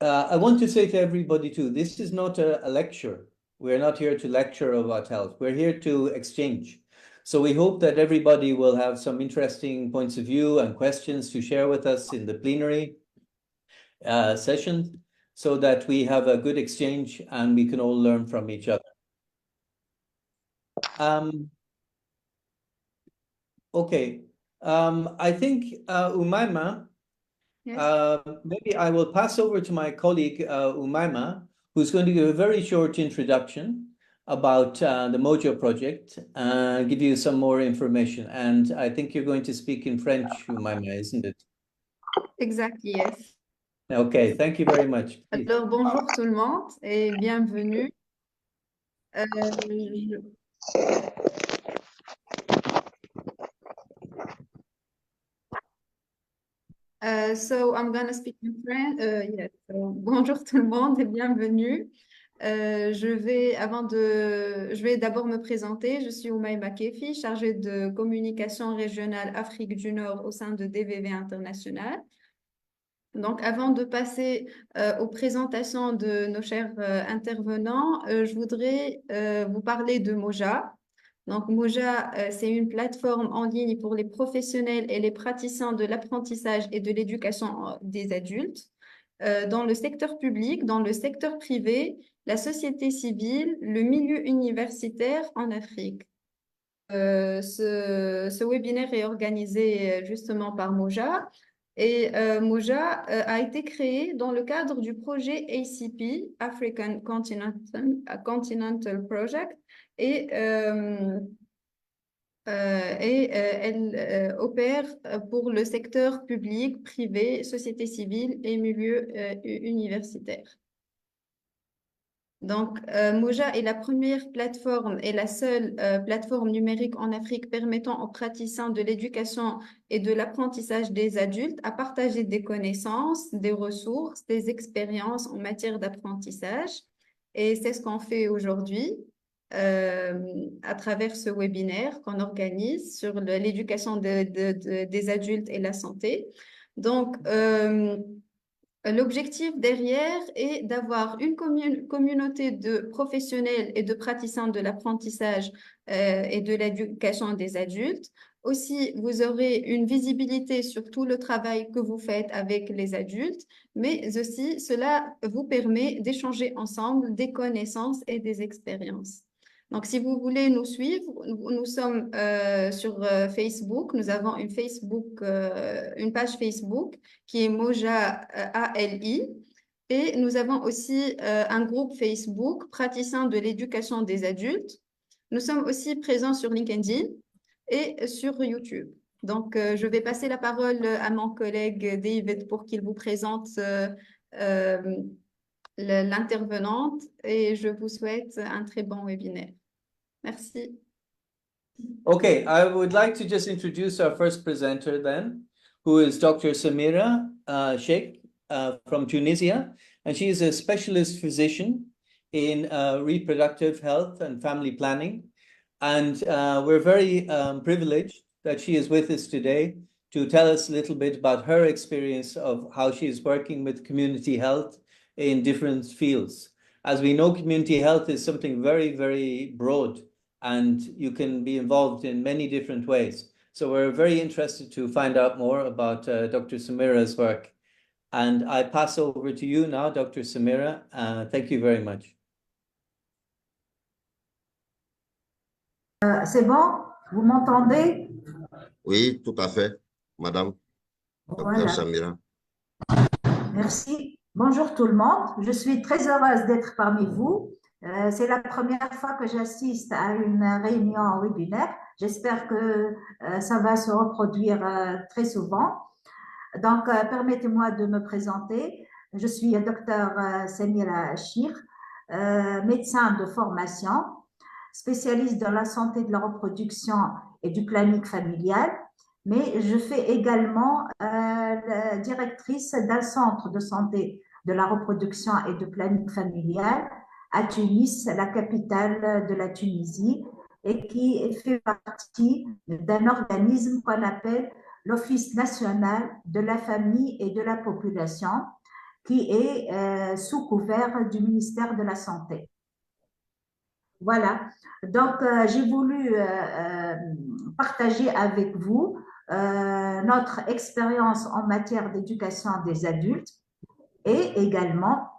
I want to say to everybody too, this is not a lecture. We're not here to lecture about health. We're here to exchange. So we hope that everybody will have some interesting points of view and questions to share with us in the plenary session so that we have a good exchange and we can all learn from each other. Okay, I think Umaima, Yes. maybe I will pass over to my colleague Umaima, who's going to give a very short introduction about the Mojo project and give you some more information. And I think you're going to speak in French, Umaima, isn't it? Exactly, yes. Okay, thank you very much. Please. Alors, bonjour tout le monde et bienvenue. Je- so I'm gonna speak in French. Yes. So, bonjour tout le monde et bienvenue. Je vais d'abord me présenter. Je suis Oumaima Kefi, chargée de communication régionale Afrique du Nord au sein de DVV International. Donc, avant de passer aux présentations de nos chers intervenants, je voudrais vous parler de Moja. Donc, Moja, c'est une plateforme en ligne pour les professionnels et les praticiens de l'apprentissage et de l'éducation des adultes. Dans le secteur public, dans le secteur privé, la société civile, le milieu universitaire en Afrique. Ce webinaire est organisé justement par Moja et Moja a été créé dans le cadre du projet ACP, African Continental Project, et, elle opère pour le secteur public, privé, société civile et milieu universitaire. Donc, Moja est la première plateforme et la seule plateforme numérique en Afrique permettant aux praticiens de l'éducation et de l'apprentissage des adultes à partager des connaissances, des ressources, des expériences en matière d'apprentissage. Et c'est ce qu'on fait aujourd'hui à travers ce webinaire qu'on organise sur l'éducation des adultes et la santé. Donc, l'objectif derrière est d'avoir une communauté de professionnels et de praticiens de l'apprentissage et de l'éducation des adultes. Aussi, vous aurez une visibilité sur tout le travail que vous faites avec les adultes, mais aussi cela vous permet d'échanger ensemble des connaissances et des expériences. Donc, si vous voulez nous suivre, nous sommes sur Facebook. Nous avons une page Facebook qui est Moja ALI. Et nous avons aussi un groupe Facebook, praticiens de l'éducation des adultes. Nous sommes aussi présents sur LinkedIn et sur YouTube. Donc, je vais passer la parole à mon collègue David pour qu'il vous présente l'intervenante et je vous souhaite un très bon webinaire. Merci. Okay, I would like to just introduce our first presenter then, who is Dr. Samira Sheikh from Tunisia. And she is a specialist physician in reproductive health and family planning. And we're very privileged that she is with us today to tell us a little bit about her experience of how she is working with community health in different fields. As we know, community health is something very, very broad, and you can be involved in many different ways. So we're very interested to find out more about Dr. Samira's work. And I pass over to you now, Dr. Samira. Thank you very much. C'est bon? Vous m'entendez? Oui, tout à fait, Madame Dr. Voilà. Samira. Merci. Bonjour tout le monde. Je suis très heureuse d'être parmi vous. C'est la première fois que j'assiste à une réunion webinaire. J'espère que ça va se reproduire très souvent. Donc, permettez-moi de me présenter. Je suis Dr Samira Sheikh, médecin de formation, spécialiste dans la santé de la reproduction et du planning familial, mais je fais également la directrice d'un centre de santé de la reproduction et de planning familial à Tunis, la capitale de la Tunisie, et qui fait partie d'un organisme qu'on appelle l'Office national de la famille et de la population. qui est sous couvert du ministère de la Santé. Voilà, donc j'ai voulu partager avec vous notre expérience en matière d'éducation des adultes et également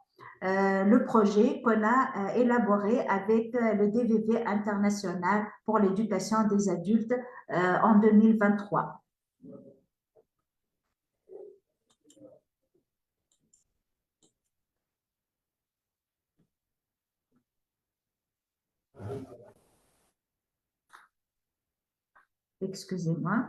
le projet qu'on a élaboré avec le DVV international pour l'éducation des adultes en 2023. Excusez-moi.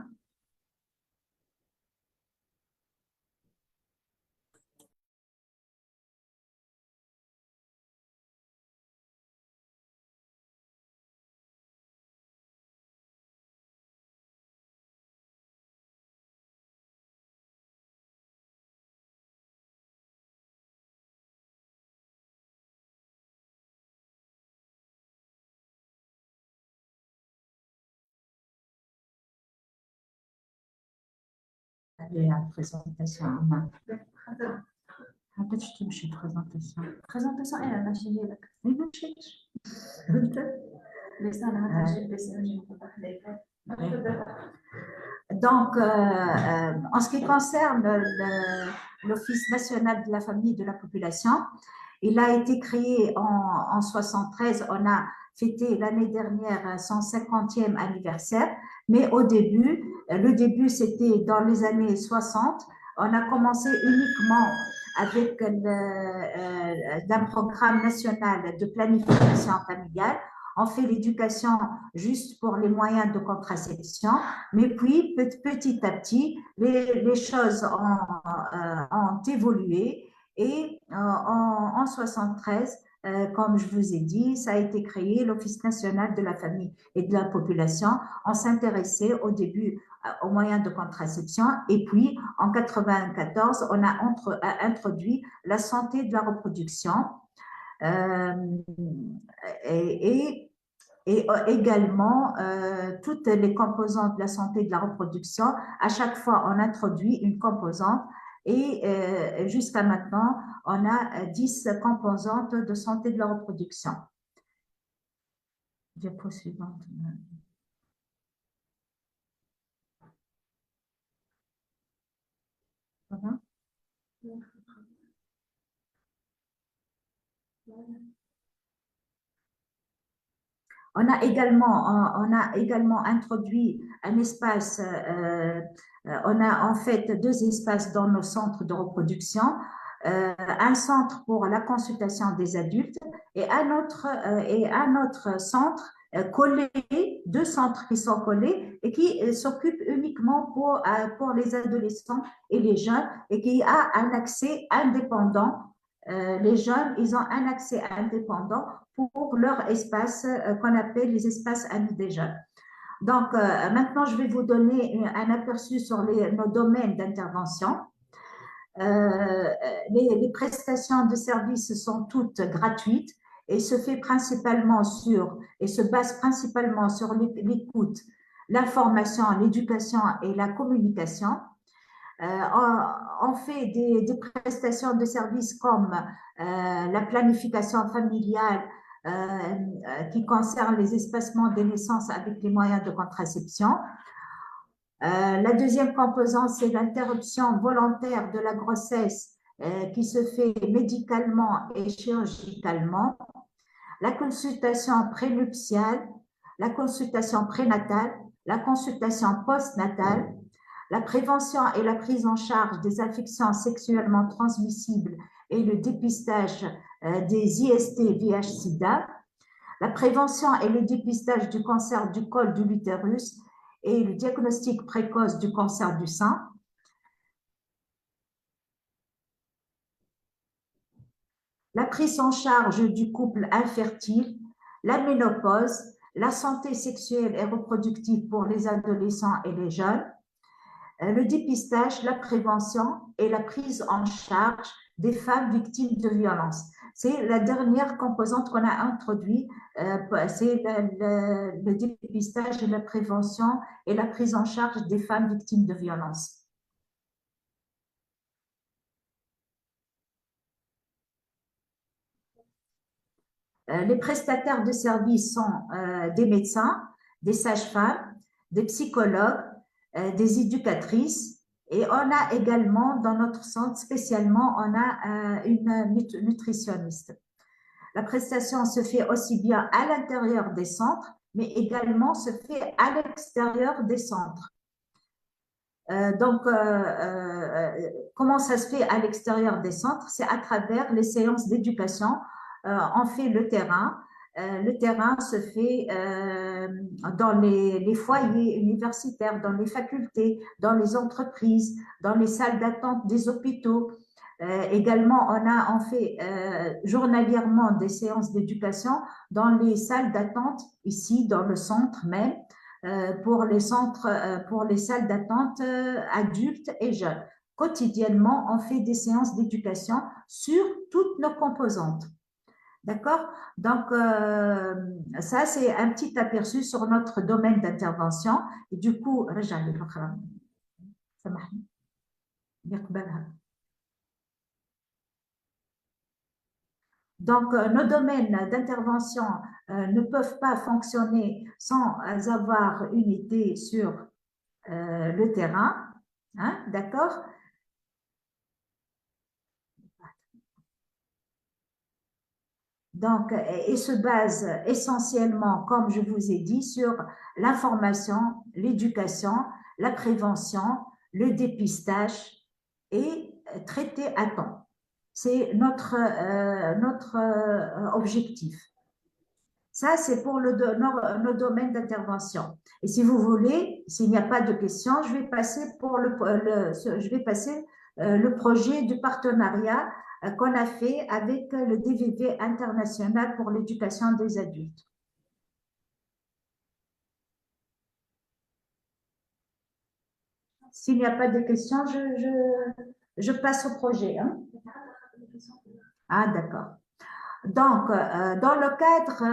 La présentation. حبيتش تمشي présentation. présentation انا ماشي هي لك ما مشيتش. بس انا هتجي بس اجي Donc, en ce qui concerne l'Office national de la famille et de la population, il a été créé en 73. On a fêté l'année dernière son 50e anniversaire, mais au début, le début c'était dans les années 60. On a commencé uniquement avec d'un programme national de planification familiale. On fait l'éducation juste pour les moyens de contraception, mais puis petit à petit, les choses ont évolué et en 73, comme je vous ai dit, ça a été créé l'Office national de la famille et de la population. On s'intéressait au début aux moyens de contraception et puis en 94, on a introduit la santé de la reproduction et également toutes les composantes de la santé de la reproduction. À chaque fois, on introduit une composante et jusqu'à maintenant, on a 10 composantes de santé de la reproduction. Diapo suivante. Voilà. On a également introduit un espace, on a en fait 2 espaces dans nos centres de reproduction, un centre pour la consultation des adultes et un autre centre collé, 2 centres qui sont collés et qui s'occupent uniquement pour les adolescents et les jeunes et qui a un accès indépendant. Les jeunes, ils ont un accès indépendant pour leur espace qu'on appelle les espaces amis des jeunes. Donc, maintenant, je vais vous donner un aperçu sur nos domaines d'intervention. Les prestations de services sont toutes gratuites et se basent principalement sur l'écoute, l'information, l'éducation et la communication. On fait des prestations de services comme la planification familiale qui concerne les espacements des naissances avec les moyens de contraception. La deuxième composante, c'est l'interruption volontaire de la grossesse qui se fait médicalement et chirurgicalement. La consultation prénuptiale, la consultation prénatale, la consultation postnatale, la prévention et la prise en charge des infections sexuellement transmissibles et le dépistage des IST VIH-Sida, la prévention et le dépistage du cancer du col de l'utérus et le diagnostic précoce du cancer du sein. La prise en charge du couple infertile, la ménopause, la santé sexuelle et reproductive pour les adolescents et les jeunes, le dépistage, la prévention et la prise en charge des femmes victimes de violences. C'est la dernière composante qu'on a introduite, c'est le dépistage, la prévention et la prise en charge des femmes victimes de violences. Les prestataires de services sont des médecins, des sages-femmes, des psychologues, des éducatrices. Et on a également, dans notre centre, spécialement, on a une nutritionniste. La prestation se fait aussi bien à l'intérieur des centres, mais également se fait à l'extérieur des centres. Comment ça se fait à l'extérieur des centres? C'est à travers les séances d'éducation. On fait le terrain. Le terrain se fait dans les foyers universitaires, dans les facultés, dans les entreprises, dans les salles d'attente des hôpitaux. Également, on fait journalièrement des séances d'éducation dans les salles d'attente, ici dans le centre même, pour les salles d'attente adultes et jeunes. Quotidiennement, on fait des séances d'éducation sur toutes nos composantes. D'accord? Donc, ça, c'est un petit aperçu sur notre domaine d'intervention. Et du coup, donc, nos domaines d'intervention ne peuvent pas fonctionner sans avoir une idée sur le terrain. Hein, d'accord? Donc, et se base essentiellement, comme je vous ai dit, sur l'information, l'éducation, la prévention, le dépistage et traiter à temps. C'est notre objectif. Ça, c'est pour nos domaines d'intervention. Et si vous voulez, s'il n'y a pas de questions, je vais passer le projet du partenariat qu'on a fait avec le DVV international pour l'éducation des adultes. S'il n'y a pas de questions, je passe au projet. Hein? Ah, d'accord. Donc, dans le cadre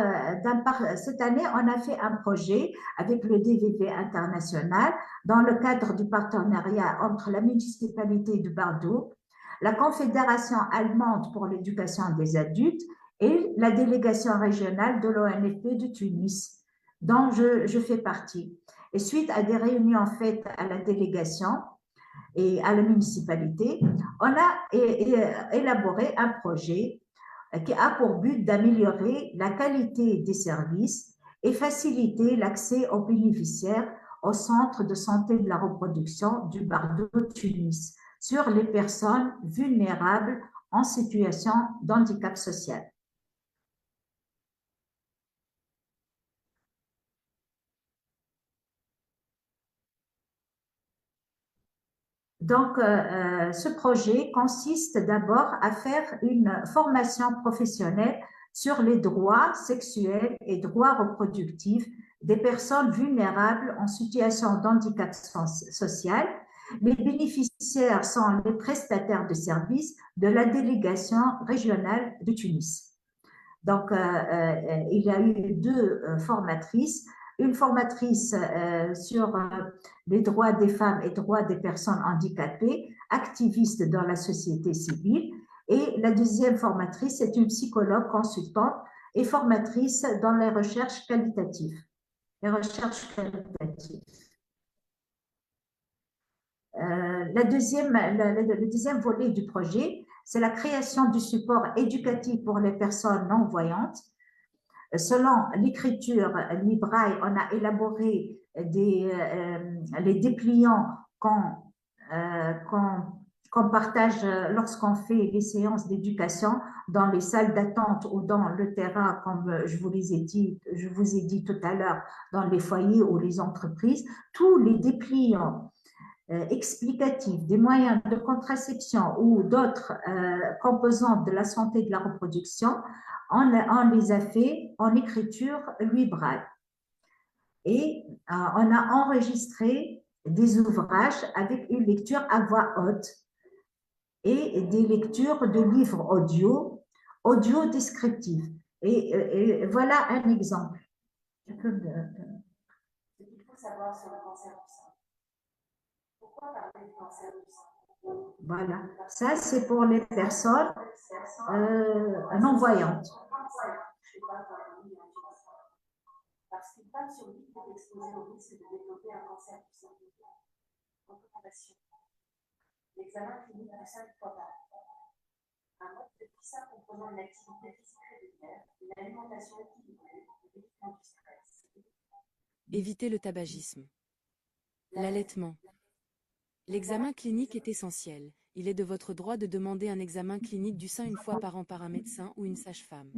cette année, on a fait un projet avec le DVV international dans le cadre du partenariat entre la municipalité de Bordeaux, la Confédération allemande pour l'éducation des adultes et la délégation régionale de l'ONFP de Tunis, dont je fais partie. Et suite à des réunions faites à la délégation et à la municipalité, on a élaboré un projet qui a pour but d'améliorer la qualité des services et faciliter l'accès aux bénéficiaires au centre de santé de la reproduction du Bardo Tunis sur les personnes vulnérables en situation d'handicap social. Donc, ce projet consiste d'abord à faire une formation professionnelle sur les droits sexuels et droits reproductifs des personnes vulnérables en situation d'handicap social. Les bénéficiaires sont les prestataires de services de la délégation régionale de Tunis. Donc, il y a eu deux formatrices, une formatrice sur les droits des femmes et droits des personnes handicapées, activiste dans la société civile, et la deuxième formatrice est une psychologue consultante et formatrice dans les recherches qualitatives. Les recherches qualitatives. Le deuxième volet du projet, c'est la création du support éducatif pour les personnes non-voyantes. Selon l'écriture Libraille, on a élaboré les dépliants qu'on partage lorsqu'on fait les séances d'éducation dans les salles d'attente ou dans le terrain, comme je vous ai dit tout à l'heure, dans les foyers ou les entreprises. Tous les dépliants explicatifs des moyens de contraception ou d'autres composantes de la santé de la reproduction, on les a fait en écriture Louis Braille. Et on a enregistré des ouvrages avec une lecture à voix haute et des lectures de livres audio descriptifs. Et voilà un exemple. Il faut savoir sur le cancer du sein. Pourquoi parler du cancer du sein? Voilà, ça c'est pour les personnes non-voyantes. touchez pas par un antivaccin. Parce qu'une femme sur 8 est exposée au risque de développer un cancer du sein. Recommandation. L'examen clinique de 5 fois par an. Un mode de vie sain comprenant une activité physique régulière, une alimentation équilibrée, et l'évitement du stress. Évitez le tabagisme. L'allaitement. L'examen clinique est essentiel. Il est de votre droit de demander un examen clinique du sein une fois par an par un médecin ou une sage-femme.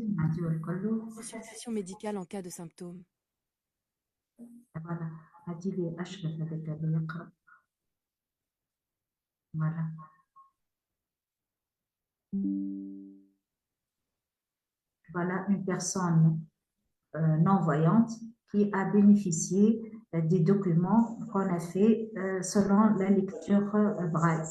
Consultation médicale en cas de symptômes. Voilà. Voilà. Voilà une personne non-voyante qui a bénéficié des documents qu'on a fait selon la lecture braille.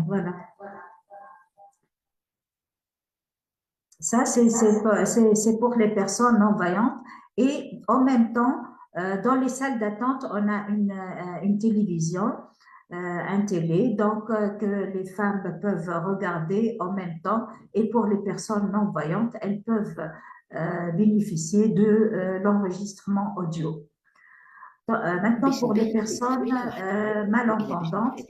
Voilà. Ça, c'est pour les personnes non-voyantes. Et en même temps, dans les salles d'attente, on a une télévision, un télé, donc que les femmes peuvent regarder en même temps. Et pour les personnes non-voyantes, elles peuvent bénéficier de l'enregistrement audio. Maintenant, pour les personnes malentendantes,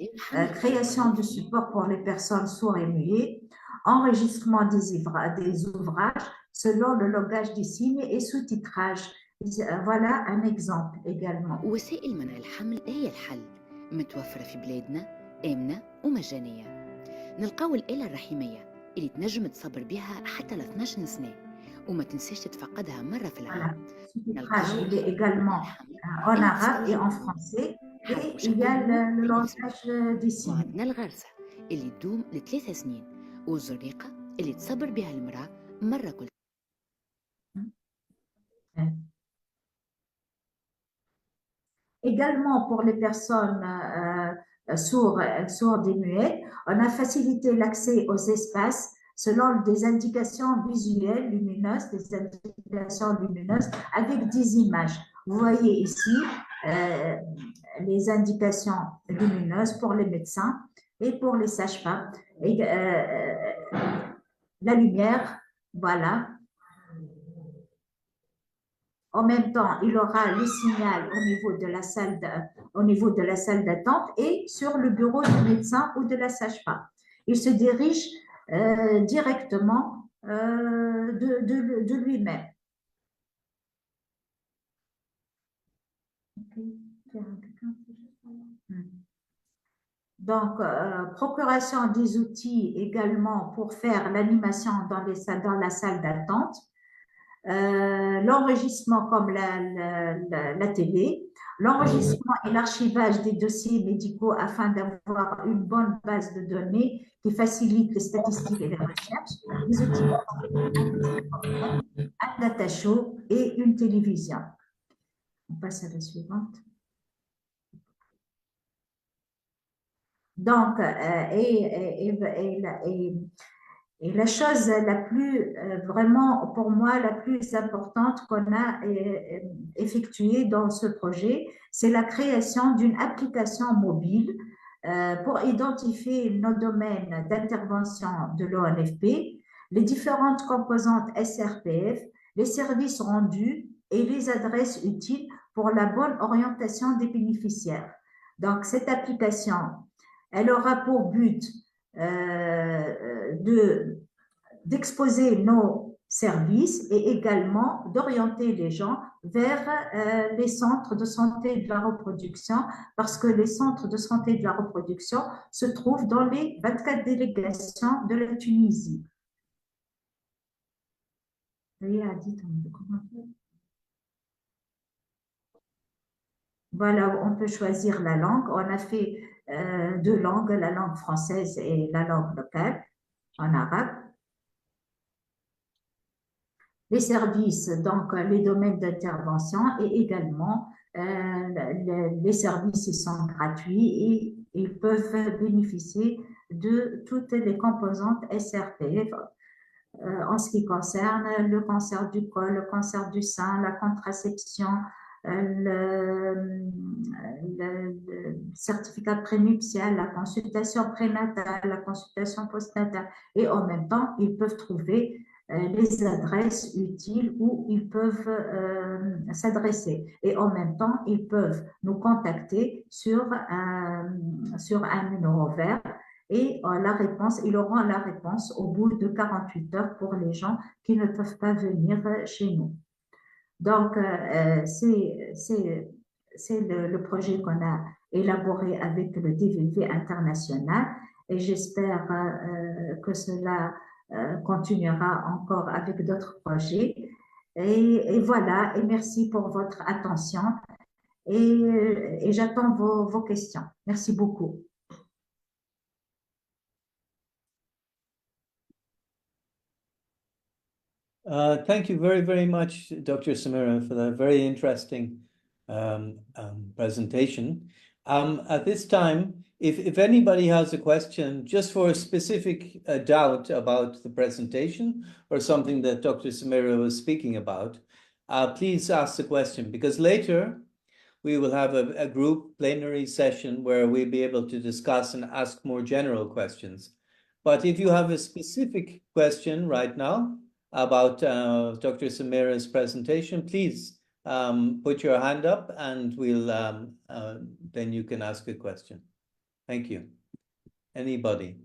création de support pour les personnes sourdes et muettes, enregistrement des ouvrages selon le langage des signes et sous-titrage. Voilà un exemple également. وسائل منع الحمل هي الحل، متوفرة في بلادنا، آمنة ومجانية. نلقاو الآلة الرحمية اللي تنجم تصبر بها حتى ل 12 سنة، وما تنساش تتفقدها مرة في العام. Sous-titrage, il est également en arabe et en français, et il y a le langage des signes. وعندنا الغرسة اللي تدوم ل3 سنين، والزريقة اللي تصبر بها المرأة مرة كل. Également pour les personnes sourdes et muettes, on a facilité l'accès aux espaces selon des indications visuelles lumineuses, des indications lumineuses avec des images. Vous voyez ici les indications lumineuses pour les médecins et pour les sages-femmes. La lumière, voilà. En même temps, il aura le signal au niveau de la salle d'attente et sur le bureau du médecin ou de la sage-femme. Il se dirige directement de lui-même. Donc, procuration des outils également pour faire l'animation dans la salle d'attente. L'enregistrement comme la télé, l'enregistrement et l'archivage des dossiers médicaux afin d'avoir une bonne base de données qui facilite les statistiques et les recherches, les outils, un data show et une télévision. On passe à la suivante. Donc, et la chose la plus, vraiment pour moi, la plus importante qu'on a effectuée dans ce projet, c'est la création d'une application mobile pour identifier nos domaines d'intervention de l'ONFP, les différentes composantes SRPF, les services rendus et les adresses utiles pour la bonne orientation des bénéficiaires. Donc, cette application, elle aura pour but d'exposer nos services et également d'orienter les gens vers les centres de santé de la reproduction parce que les centres de santé de la reproduction se trouvent dans les 24 délégations de la Tunisie. Voilà, on peut choisir la langue. On a fait 2 langues, la langue française et la langue locale en arabe. les services, donc les domaines d'intervention et également les services ils sont gratuits et ils peuvent bénéficier de toutes les composantes SRP en ce qui concerne le cancer du col, le cancer du sein, la contraception, le certificat prénuptial, la consultation prénatale, la consultation postnatale. Et en même temps, ils peuvent trouver les adresses utiles où ils peuvent s'adresser. Et en même temps, ils peuvent nous contacter sur un numéro vert et la réponse, ils auront la réponse au bout de 48 heures pour les gens qui ne peuvent pas venir chez nous. Donc, c'est le projet qu'on a élaboré avec le DVV international et j'espère que cela continuera encore avec d'autres projets. Et voilà, et merci pour votre attention et j'attends vos questions. Merci beaucoup. Thank you very, very much, Dr. Samira, for that very interesting presentation. At this time, if anybody has a question just for a specific doubt about the presentation or something that Dr. Samira was speaking about, please ask the question, because later we will have a group plenary session where we'll be able to discuss and ask more general questions. But if you have a specific question right now about Dr. Samira's presentation, please put your hand up and we'll then you can ask a question. Thank you. Anybody?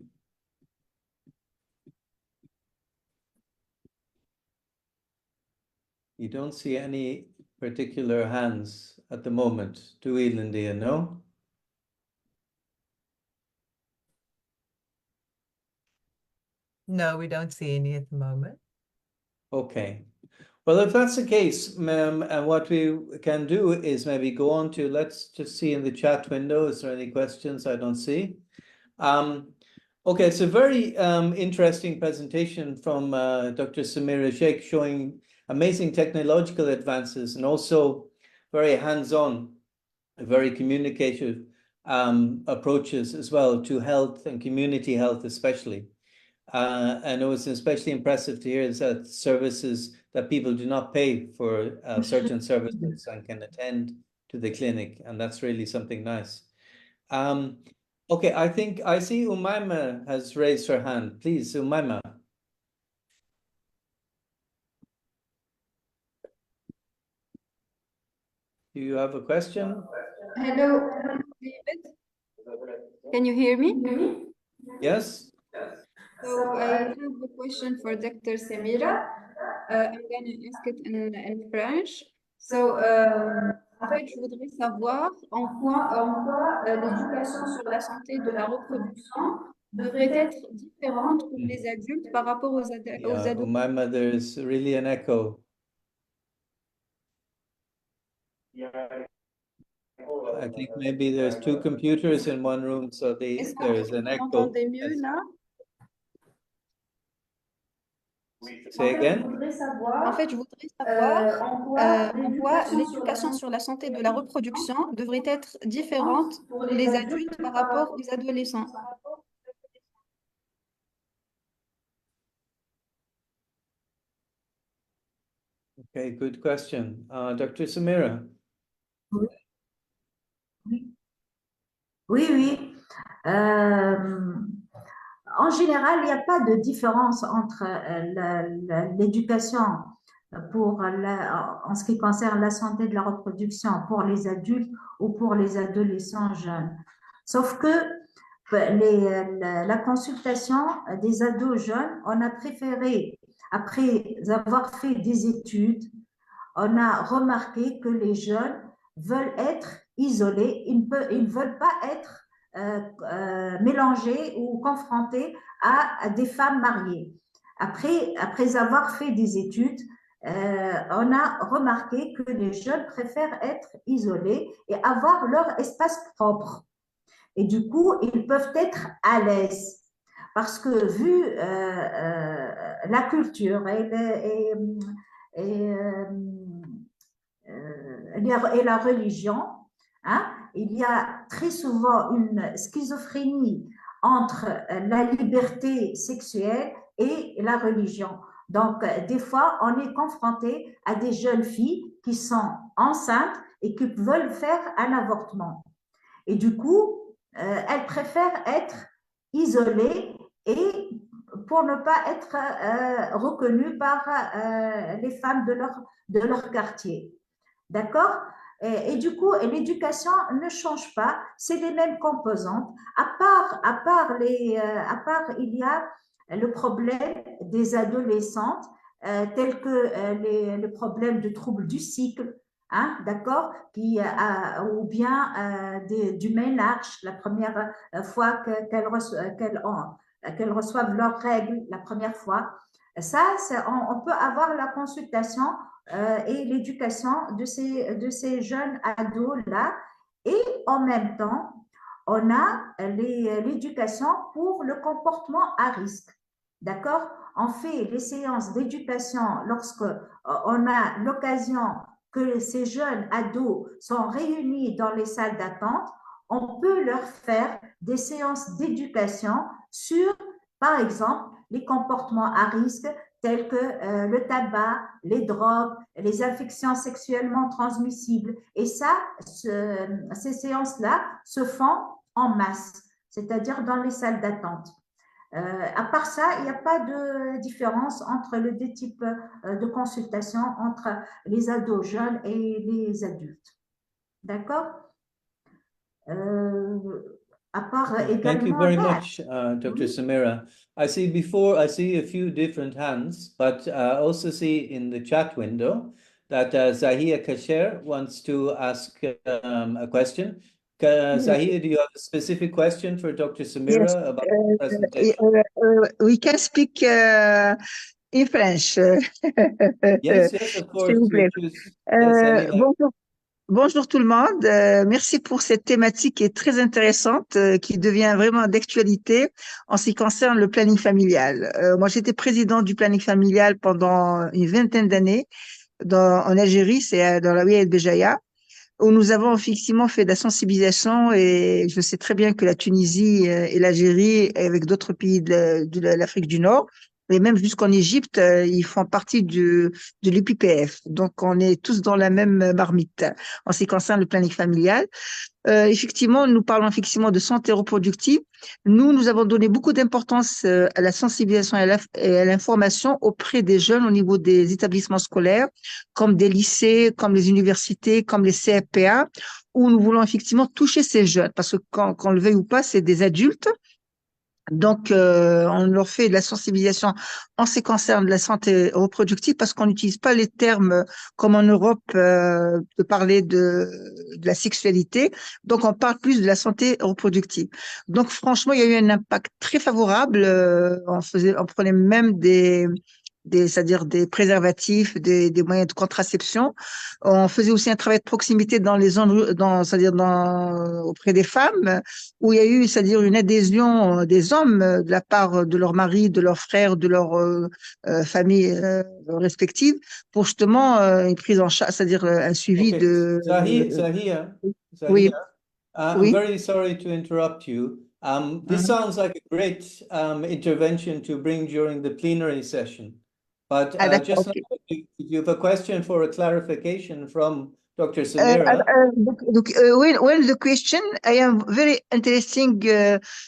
You don't see any particular hands at the moment, do we, Lindia? No? No, we don't see any at the moment. Okay. Well, if that's the case, ma'am, and what we can do is maybe go on to, let's just see in the chat window, is there any questions? I don't see. Okay, it's a very interesting presentation from Dr. Samira Sheikh showing amazing technological advances and also very hands-on, very communicative approaches as well to health and community health especially. And it was especially impressive to hear that services that people do not pay for certain services and can attend to the clinic, and that's really something nice. Okay, I think I see Umayma has raised her hand. Please, Umayma. Do you have a question? Hello, David. Can you hear me? Yes. So I have a question for Dr. Samira. I'm going to ask it in French. So, en fait, je voudrais savoir en quoi l'éducation sur la santé de la reproduction devrait être différente pour les adultes par rapport aux adolescents. Umayma, there's really an echo. I think maybe there's two computers in one room, so there's an echo. M'entendez mieux là? Say again? En fait, je voudrais savoir en quoi l'éducation sur la santé de la reproduction devrait être différente pour les adultes par rapport aux adolescents. Okay, good question. Dr. Samira. Oui. En général, il n'y a pas de différence entre l'éducation en ce qui concerne la santé de la reproduction pour les adultes ou pour les adolescents jeunes. Sauf que la consultation des ados jeunes, on a préféré, après avoir fait des études, on a remarqué que les jeunes veulent être isolés, ils ne veulent pas être mélangés ou confrontés à des femmes mariées. Après avoir fait des études, on a remarqué que les jeunes préfèrent être isolés et avoir leur espace propre. Et du coup, ils peuvent être à l'aise. Parce que vu la culture et et, et la religion, hein, il y a très souvent une schizophrénie entre la liberté sexuelle et la religion. Donc, des fois, on est confronté à des jeunes filles qui sont enceintes et qui veulent faire un avortement. Et du coup, elles préfèrent être isolées et pour ne pas être reconnues par les femmes de leur quartier. D'accord? Et du coup, l'éducation ne change pas, c'est les mêmes composantes. À part, il y a le problème des adolescentes, tels que les problèmes de troubles du cycle, hein, d'accord, ou bien du ménage, la première fois qu'elles reçoivent leurs règles, la première fois. Ça, on peut avoir la consultation et l'éducation de ces jeunes ados-là. Et en même temps, on a l'éducation pour le comportement à risque. D'accord? On fait les séances d'éducation lorsque on a l'occasion que ces jeunes ados sont réunis dans les salles d'attente. On peut leur faire des séances d'éducation sur, par exemple, les comportements à risque tels que le tabac, les drogues, les infections sexuellement transmissibles. Et ça, ces séances-là se font en masse, c'est-à-dire dans les salles d'attente. À part ça, il n'y a pas de différence entre les deux types de consultation entre les ados jeunes et les adultes. D'accord? À part Thank you également very l'âge. much, Dr. Samira. I see a few different hands, but I also see in the chat window that Zahia Kasher wants to ask a question. Zahia, do you have a specific question for Dr. Samira Yes, about the presentation? we can speak in French. Yes, yes, of course. S'il vous plaît. Yes, anytime. Bonjour tout le monde. Merci pour cette thématique qui est très intéressante, qui devient vraiment d'actualité en ce qui concerne le planning familial. Moi, j'étais présidente du planning familial pendant une vingtaine d'années en Algérie, c'est dans la Oued Béjaïa, où nous avons effectivement fait de la sensibilisation, et je sais très bien que la Tunisie et l'Algérie, avec d'autres pays de l'Afrique du Nord, et même jusqu'en Égypte, ils font partie de l'UPPF. Donc, on est tous dans la même marmite en ce qui concerne le planning familial. Effectivement, nous parlons effectivement de santé reproductive. Nous avons donné beaucoup d'importance à la sensibilisation et à l'information auprès des jeunes au niveau des établissements scolaires, comme des lycées, comme les universités, comme les CFPA, où nous voulons effectivement toucher ces jeunes, parce que qu'on le veuille ou pas, c'est des adultes. Donc, on leur fait de la sensibilisation en ce qui concerne la santé reproductive, parce qu'on n'utilise pas les termes comme en Europe de parler de la sexualité. Donc, on parle plus de la santé reproductive. Donc, franchement, il y a eu un impact très favorable. On prenait même c'est-à-dire des préservatifs, des moyens de contraception. On faisait aussi un travail de proximité dans les zones, c'est-à-dire auprès des femmes, où il y a eu, c'est-à-dire une adhésion des hommes de la part de leurs maris, de leurs frères, de leurs familles respectives, pour justement une prise en charge, c'est-à-dire un suivi de. Zahia, Oui. I'm Oui. very sorry to interrupt you. This sounds like a great intervention to bring during the plenary session. But just Okay. if you have a question for a clarification from Dr. Samira. Well, the question, I am very interesting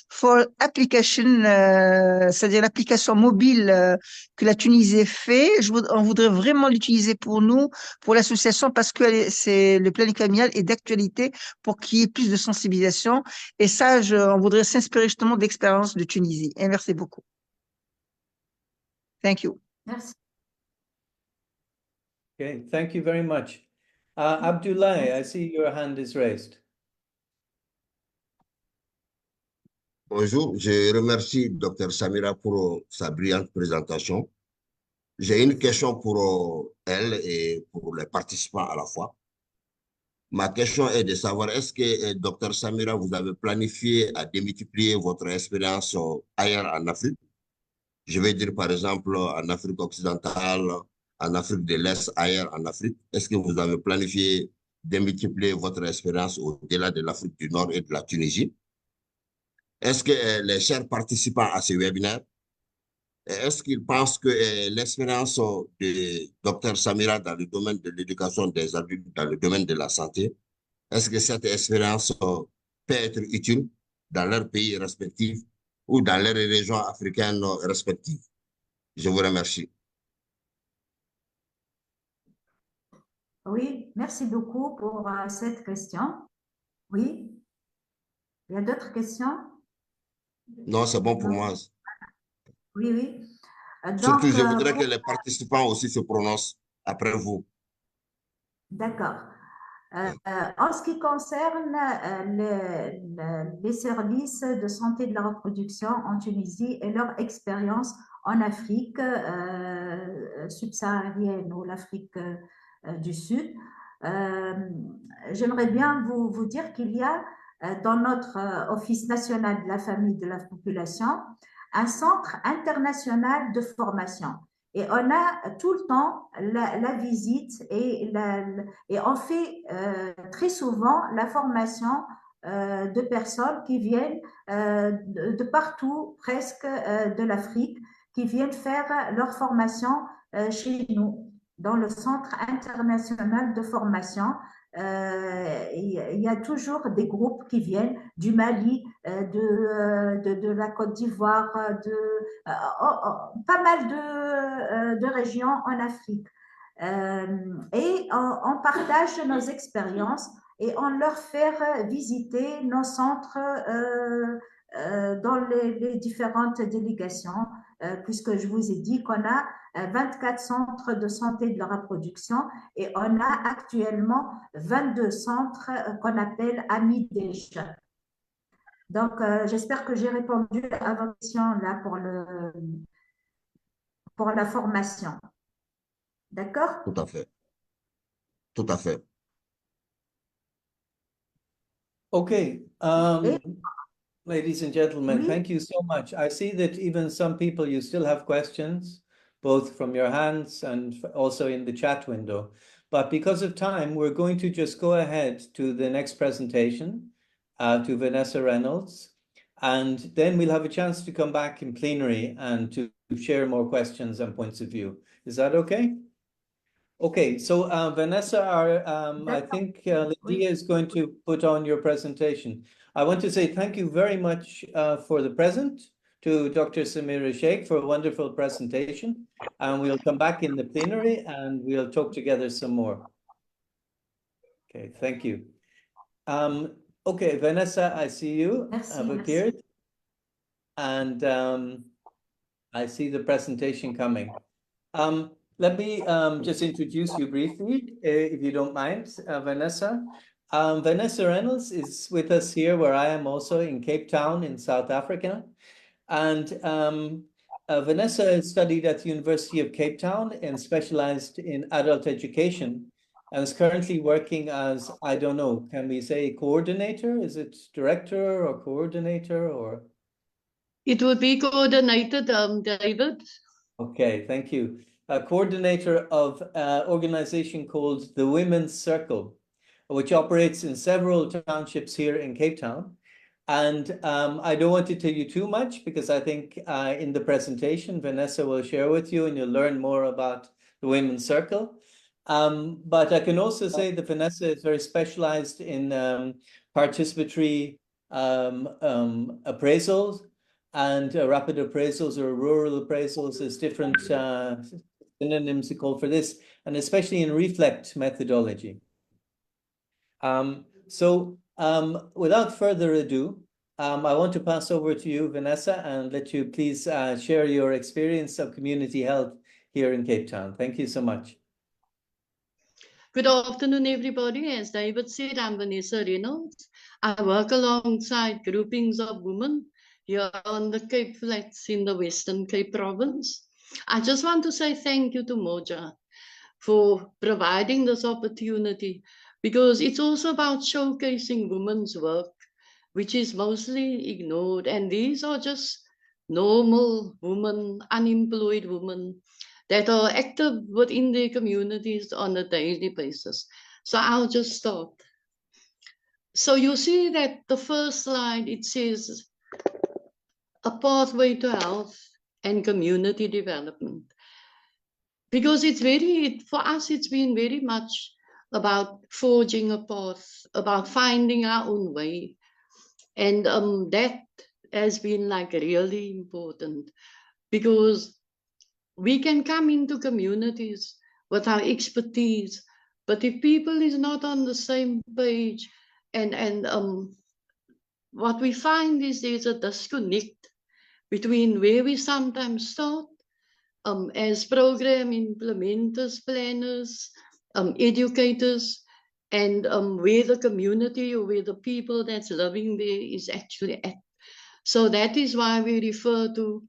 for application, c'est-à-dire l'application mobile que la Tunisie fait. On voudrait vraiment l'utiliser pour nous, pour l'association, parce que le planning familial est d'actualité pour qu'il y ait plus de sensibilisation. Et ça, on voudrait s'inspirer justement de l'expérience de Tunisie. Et merci beaucoup. Thank you. Merci. Okay, thank you very much. Abdullah, I see your hand is raised. Bonjour, je remercie Dr. Samira pour sa brillante présentation. J'ai une question pour elle et pour les participants à la fois. Ma question est de savoir, est-ce que, Dr. Samira, vous avez planifié à démultiplier votre expérience ailleurs en Afrique? Je vais dire, par exemple, en Afrique occidentale, en Afrique de l'Est, ailleurs en Afrique? Est-ce que vous avez planifié de multiplier votre expérience au-delà de l'Afrique du Nord et de la Tunisie? Est-ce que les chers participants à ce webinaire, est-ce qu'ils pensent que l'expérience de Dr Samira dans le domaine de l'éducation des adultes, dans le domaine de la santé, est-ce que cette expérience peut être utile dans leurs pays respectifs ou dans leurs régions africaines respectives? Je vous remercie. Oui, merci beaucoup pour cette question. Oui, il y a d'autres questions? Non, c'est bon pour Non. moi. Oui, oui. Surtout, Donc, je voudrais que les participants aussi se prononcent après vous. d'accord. En ce qui concerne les services de santé de la reproduction en Tunisie et leur expérience en Afrique subsaharienne ou l'Afrique du Sud, j'aimerais bien vous dire qu'il y a dans notre Office national de la famille de la population un centre international de formation. Et on a tout le temps la visite et on fait très souvent la formation de personnes qui viennent de partout, presque de l'Afrique, qui viennent faire leur formation chez nous, dans le Centre international de formation. Il y a toujours des groupes qui viennent du Mali, de la Côte d'Ivoire, pas mal de régions en Afrique. Et on partage nos expériences et on leur fait visiter nos centres dans les différentes délégations, puisque je vous ai dit qu'on a 24 centres de santé de la reproduction et on a actuellement 22 centres qu'on appelle Amis des jeunes. Donc, j'espère que j'ai répondu à votre question là pour la formation. D'accord? Tout à fait. Tout à fait. Okay, ladies and gentlemen, thank you so much. I see that even some people, you still have questions, both from your hands and also in the chat window. But because of time, we're going to just go ahead to the next presentation, to Vanessa Reynolds. And then we'll have a chance to come back in plenary and to share more questions and points of view. Is that okay? Okay, so Vanessa, I think Lydia is going to put on your presentation. I want to say thank you very much for the present to Dr. Samira Sheikh for a wonderful presentation. And we'll come back in the plenary and we'll talk together some more. Okay, thank you. Okay, Vanessa, I see you have appeared. And I see the presentation coming. Let me just introduce you briefly, if you don't mind, Vanessa. Vanessa Reynolds is with us here where I am also in Cape Town in South Africa. And Vanessa studied at the University of Cape Town and specialized in adult education and is currently working as, I don't know, can we say coordinator? Is it director or coordinator or? It would be coordinated, David. Okay, thank you. A coordinator of an organization called the Women's Circle, which operates in several townships here in Cape Town. And I don't want to tell you too much because I think in the presentation, Vanessa will share with you and you'll learn more about the Women's Circle. But I can also say that Vanessa is very specialized in participatory appraisals and rapid appraisals or rural appraisals. There's different synonyms to call for this, and especially in reflect methodology. Without further ado, I want to pass over to you, Vanessa, and let you please share your experience of community health here in Cape Town. Thank you so much. Good afternoon, everybody. As David said, I'm Vanessa Reynolds. I work alongside groupings of women here on the Cape Flats in the Western Cape Province. I just want to say thank you to Moja for providing this opportunity, because it's also about showcasing women's work, which is mostly ignored. And these are just normal women, unemployed women that are active within their communities on a daily basis. So I'll just start. So you see that the first slide, it says a pathway to health and community development. Because for us, it's been very much about forging a path, about finding our own way. And that has been like really important, because we can come into communities with our expertise, but if people is not on the same page, and what we find is there's a disconnect between where we sometimes start as program implementers, planners, educators, and where the community or where the people that's living there is actually at. So that is why we refer to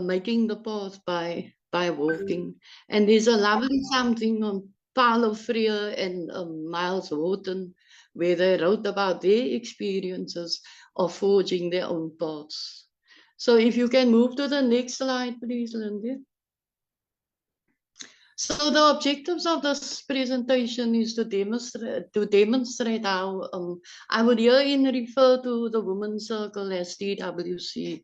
making the path by walking. And there's a lovely something on Paulo Freire and Miles Horton, where they wrote about their experiences of forging their own paths. So if you can move to the next slide, please, Lindy. So the objectives of this presentation is to demonstrate how I would herein refer to the Women's Circle as TWC.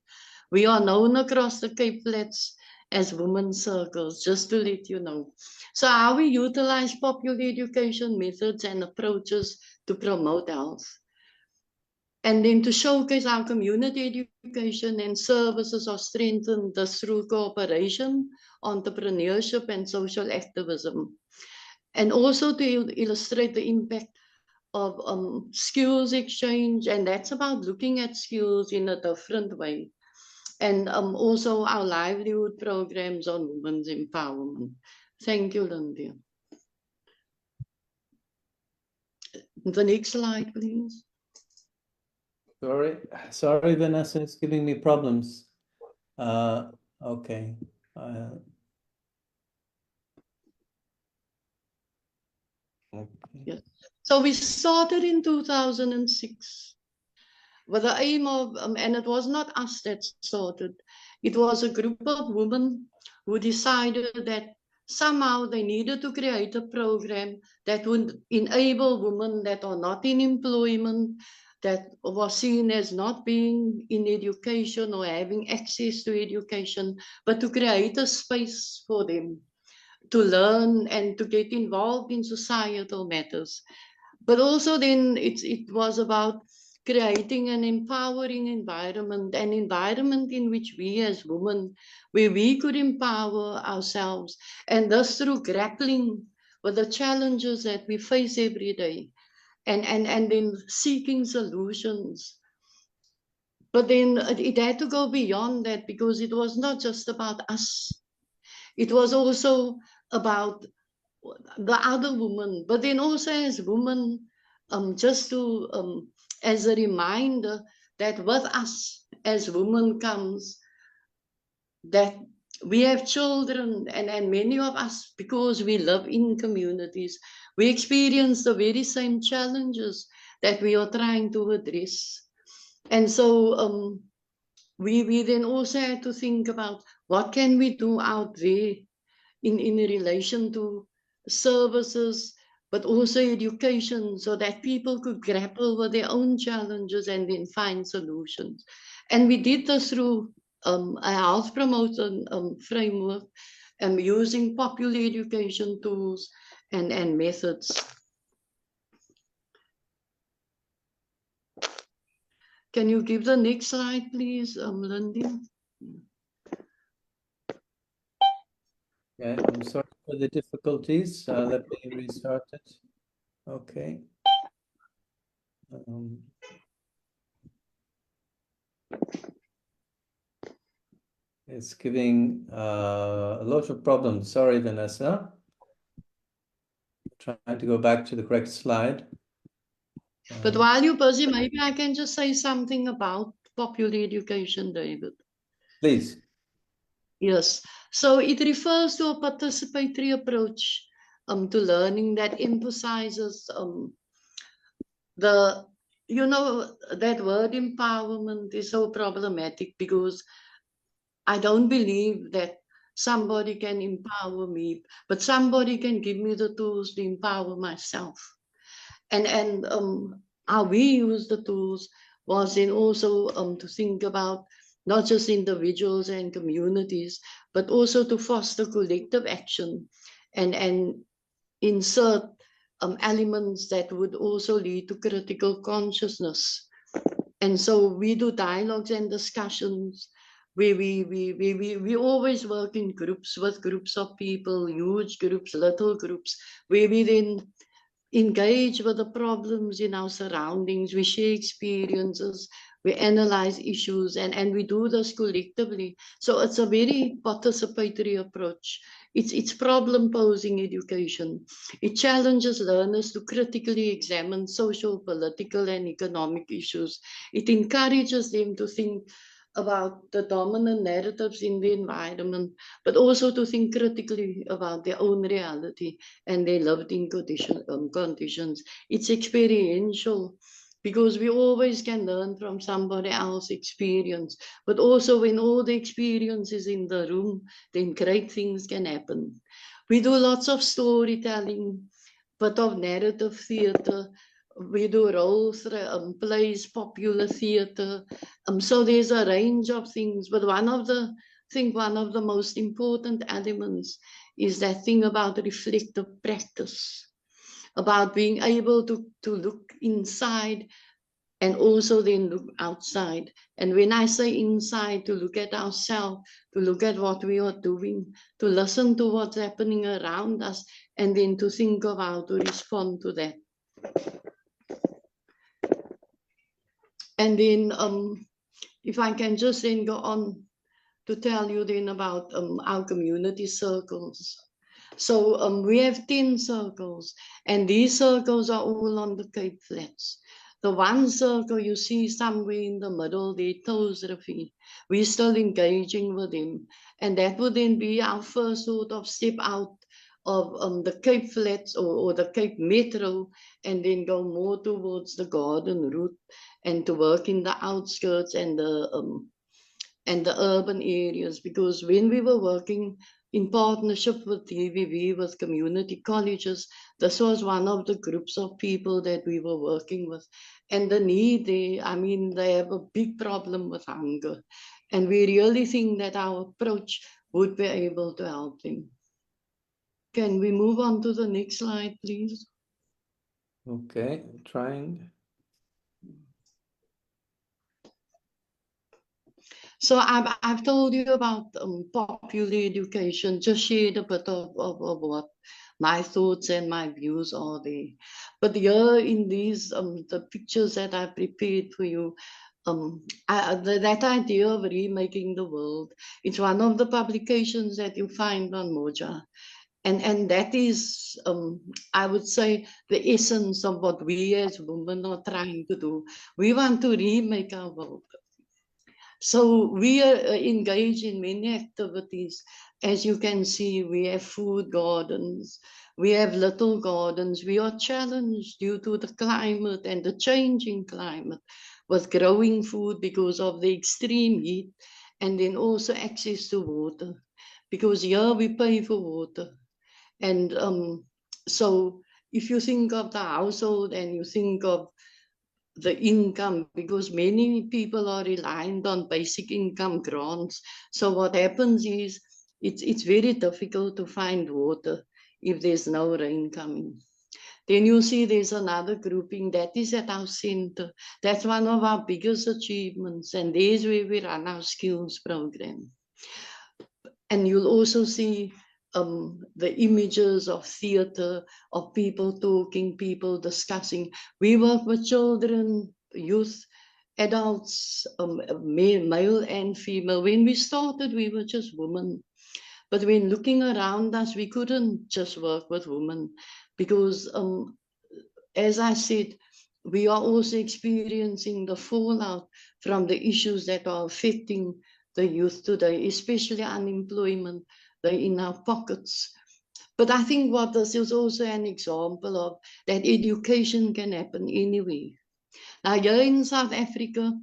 We are known across the Cape Flats as Women's Circles, just to let you know. So how we utilize popular education methods and approaches to promote health. And then to showcase our community education and services are strengthened through cooperation, entrepreneurship, and social activism. And also to illustrate the impact of skills exchange, and that's about looking at skills in a different way. And also our livelihood programs on women's empowerment. Thank you, Lindy. The next slide, please. Sorry, Vanessa, it's giving me problems. Okay. Okay. Yes. So we started in 2006 with the aim of, and it was not us that started, it was a group of women who decided that somehow they needed to create a program that would enable women that are not in employment, that was seen as not being in education or having access to education, but to create a space for them to learn and to get involved in societal matters. But also then it was about creating an empowering environment, an environment in which we as women, where we could empower ourselves, and thus through grappling with the challenges that we face every day, and then seeking solutions. But then it had to go beyond that, because it was not just about us. It was also about the other women, but then also as women, just to, as a reminder that with us as women comes that we have children, and many of us, because we live in communities, we experience the very same challenges that we are trying to address. And so we then also had to think about what can we do out there in relation to services, but also education, so that people could grapple with their own challenges and then find solutions. And we did this through a health promotion framework, and using popular education tools and methods. Can you give the next slide, please, Lindy? Yeah, I'm sorry for the difficulties. Let me restart it. Okay. It's giving a lot of problems. Sorry, Vanessa. Trying to go back to the correct slide. But while you're busy, maybe I can just say something about popular education, David. Please. Yes. So it refers to a participatory approach to learning that emphasizes that word empowerment is so problematic, because I don't believe that somebody can empower me, but somebody can give me the tools to empower myself. And how we use the tools was in also to think about not just individuals and communities, but also to foster collective action and insert elements that would also lead to critical consciousness. And so we do dialogues and discussions where we always work in groups with groups of people, huge groups, little groups, where we then engage with the problems in our surroundings, we share experiences, we analyze issues, and we do this collectively. So it's a very participatory approach. It's problem-posing education. It challenges learners to critically examine social, political, and economic issues. It encourages them to think about the dominant narratives in the environment, but also to think critically about their own reality and their lived-in conditions. It's experiential, because we always can learn from somebody else's experience, but also when all the experience is in the room, then great things can happen. We do lots of storytelling, but of narrative theatre. We do roles, plays, popular theatre. So there's a range of things, but one of the most important elements is that thing about reflective practice, about being able to look inside and also then look outside. And when I say inside, to look at ourselves, to look at what we are doing, to listen to what's happening around us, and then to think of how to respond to that. And then if I can just then go on to tell you then about our community circles. So we have 10 circles, and these circles are all on the Cape Flats. The one circle you see somewhere in the middle, the Touwsrivier, we're still engaging with them. And that would then be our first sort of step out of the Cape Flats or the Cape Metro, and then go more towards the garden route and to work in the outskirts and the urban areas. Because when we were working in partnership with DVV, with community colleges, this was one of the groups of people that we were working with. And the need, they have a big problem with hunger. And we really think that our approach would be able to help them. Can we move on to the next slide, please? Okay, trying. So I've told you about popular education, just shared a bit of what my thoughts and my views are there. But here in these, the pictures that I prepared for you, that idea of remaking the world, it's one of the publications that you find on Moja. And that is, I would say, the essence of what we as women are trying to do. We want to remake our world. So we are engaged in many activities. As you can see, we have food gardens, we have little gardens. We are challenged due to the climate and the changing climate with growing food because of the extreme heat, and then also access to water, because here we pay for water. And so if you think of the household and you think of the income, because many people are reliant on basic income grants. So what happens is it's very difficult to find water if there's no rain coming. Then you see there's another grouping that is at our center. That's one of our biggest achievements, and there's where we run our skills program. And you'll also see the images of theater, of people talking, people discussing. We work with children, youth, adults, male and female. When we started, we were just women. But when looking around us, we couldn't just work with women, because as I said, we are also experiencing the fallout from the issues that are affecting the youth today, especially unemployment. In our pockets. But I think what this is also an example of, that education can happen anywhere. Now here in South Africa,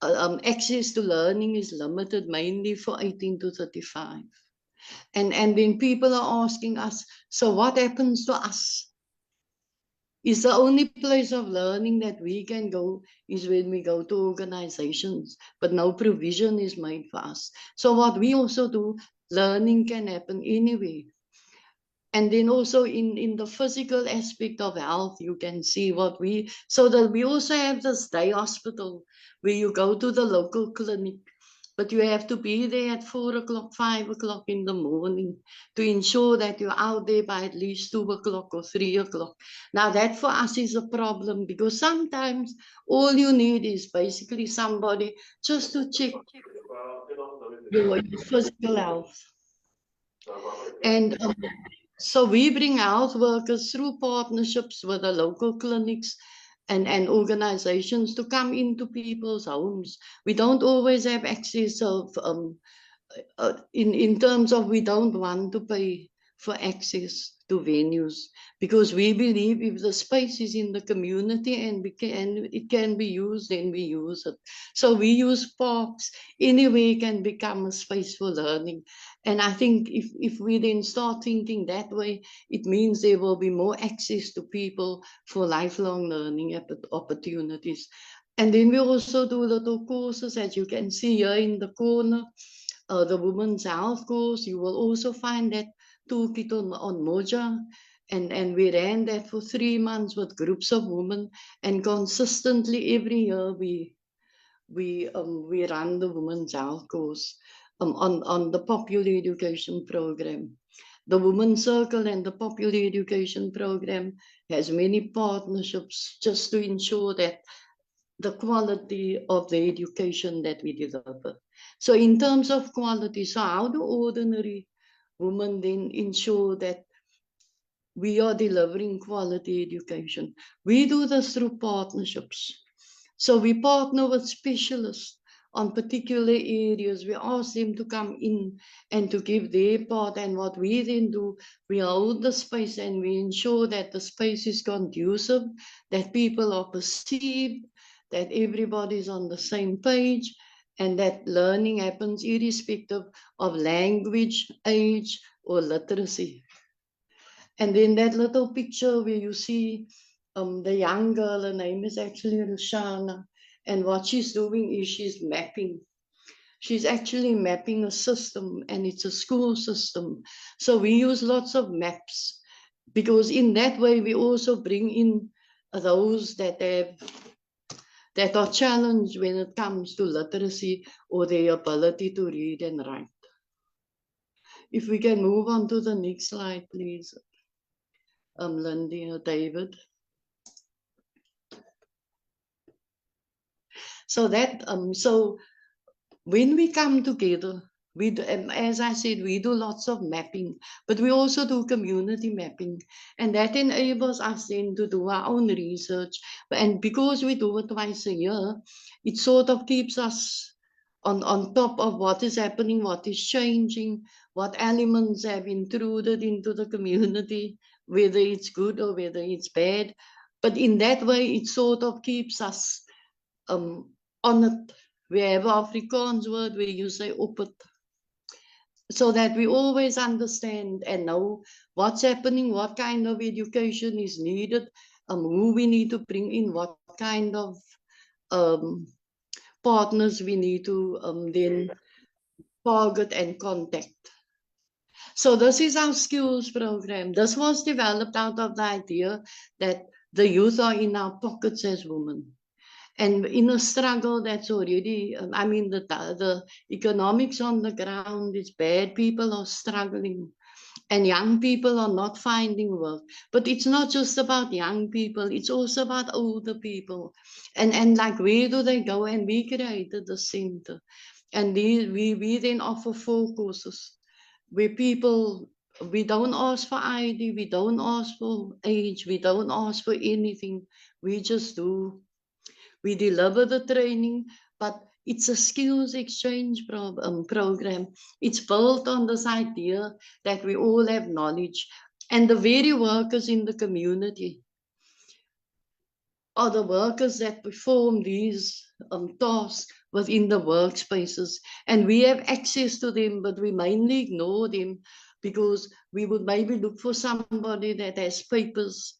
access to learning is limited mainly for 18 to 35. And then people are asking us, so what happens to us? Is the only place of learning that we can go is when we go to organizations, but no provision is made for us. So what we also do, learning can happen anywhere. And then also in the physical aspect of health, you can see what so that we also have this day hospital where you go to the local clinic, but you have to be there at 4 o'clock, 5 o'clock in the morning to ensure that you're out there by at least 2 o'clock or 3 o'clock. Now that for us is a problem because sometimes all you need is basically somebody just to check your physical health. And so we bring health workers through partnerships with the local clinics and organizations to come into people's homes. We don't always have access of, in terms of we don't want to pay for access to venues because we believe if the space is in the community and it can be used, then we use it. So we use parks, anyway can become a space for learning. And I think if we then start thinking that way, it means there will be more access to people for lifelong learning opportunities. And then we also do little courses, as you can see here in the corner, the Women's Health course. You will also find that toolkit on Moja. And we ran that for 3 months with groups of women. And consistently every year we run the Women's Health course on the Popular Education Program. The Women's Circle and the Popular Education Program has many partnerships just to ensure that the quality of the education that we deliver. So in terms of quality, so how do ordinary women then ensure that we are delivering quality education? We do this through partnerships. So we partner with specialists on particular areas. We ask them to come in and to give their part. And what we then do, we hold the space and we ensure that the space is conducive, that people are perceived, that everybody's on the same page, and that learning happens irrespective of language, age, or literacy. And then that little picture where you see the young girl, her name is actually Roshana, and what she's doing is she's mapping. She's actually mapping a system, and it's a school system. So we use lots of maps, because in that way we also bring in those that are challenged when it comes to literacy or their ability to read and write. If we can move on to the next slide, please. Lindy or David. So that so when we come together, we do, as I said, we do lots of mapping, but we also do community mapping, and that enables us then to do our own research. And because we do it twice a year, it sort of keeps us on top of what is happening, what is changing, what elements have intruded into the community, whether it's good or whether it's bad. But in that way, it sort of keeps us on it. We have an Afrikaans word where you say op het, so that we always understand and know what's happening, what kind of education is needed, who we need to bring in, what kind of partners we need to then target and contact. So this is our skills program. This was developed out of the idea that the youth are in our pockets as women. And in a struggle that's already, I mean, the economics on the ground is bad. People are struggling and young people are not finding work. But it's not just about young people, it's also about older people. And like, where do they go? And we created the center. And we then offer 4 courses where people, we don't ask for ID, we don't ask for age, we don't ask for anything. We just do. We deliver the training, but it's a skills exchange program. It's built on this idea that we all have knowledge. And the very workers in the community are the workers that perform these tasks within the workspaces, and we have access to them, but we mainly ignore them because we would maybe look for somebody that has papers,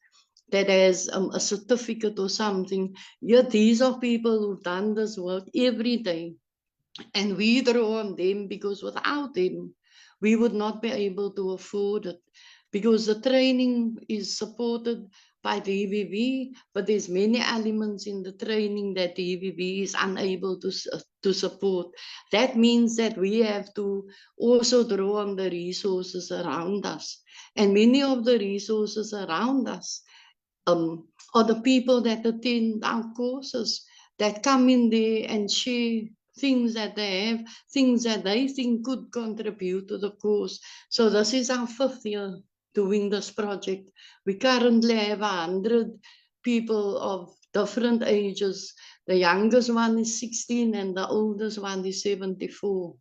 that has a certificate or something. Yet these are people who've done this work every day, and we draw on them because without them, we would not be able to afford it, because the training is supported by the DVV, but there's many elements in the training that the DVV is unable to support. That means that we have to also draw on the resources around us. And many of the resources around us are the people that attend our courses, that come in there and share things that they have, things that they think could contribute to the course. So this is our 5th year doing this project. We currently have 100 people of different ages. The youngest one is 16 and the oldest one is 74.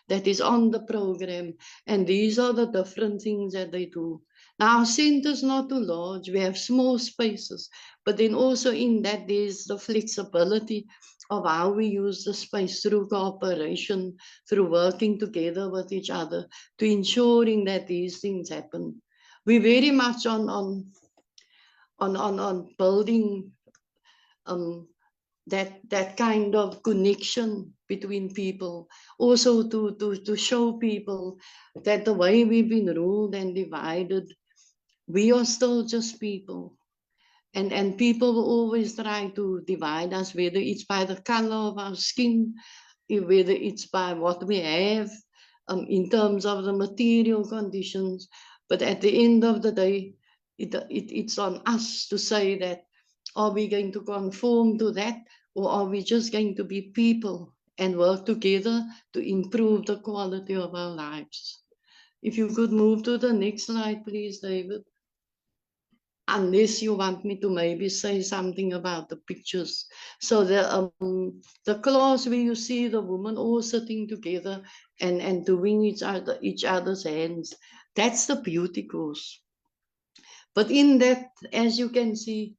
That is on the program. And these are the different things that they do. Now, our center is not too large. We have small spaces, but then also in that there's the flexibility of how we use the space through cooperation, through working together with each other, to ensuring that these things happen. We're very much on building that kind of connection between people, also to show people that the way we've been ruled and divided, we are still just people. And people will always try to divide us, whether it's by the color of our skin, whether it's by what we have in terms of the material conditions. But at the end of the day, it's on us to say that, are we going to conform to that, or are we just going to be people and work together to improve the quality of our lives? If you could move to the next slide, please, David. Unless you want me to maybe say something about the pictures. So the class where you see the women all sitting together and doing each other's hands, that's the beauty course. But in that, as you can see,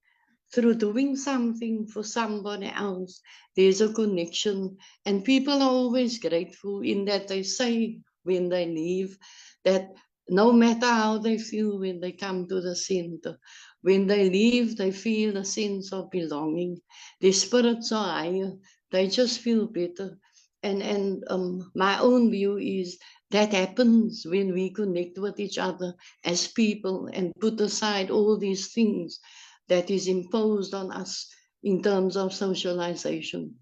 through doing something for somebody else, there's a connection, and people are always grateful in that they say when they leave that no matter how they feel when they come to the center, when they leave, they feel a sense of belonging. Their spirits are higher. They just feel better. And my own view is that happens when we connect with each other as people and put aside all these things that is imposed on us in terms of socialization.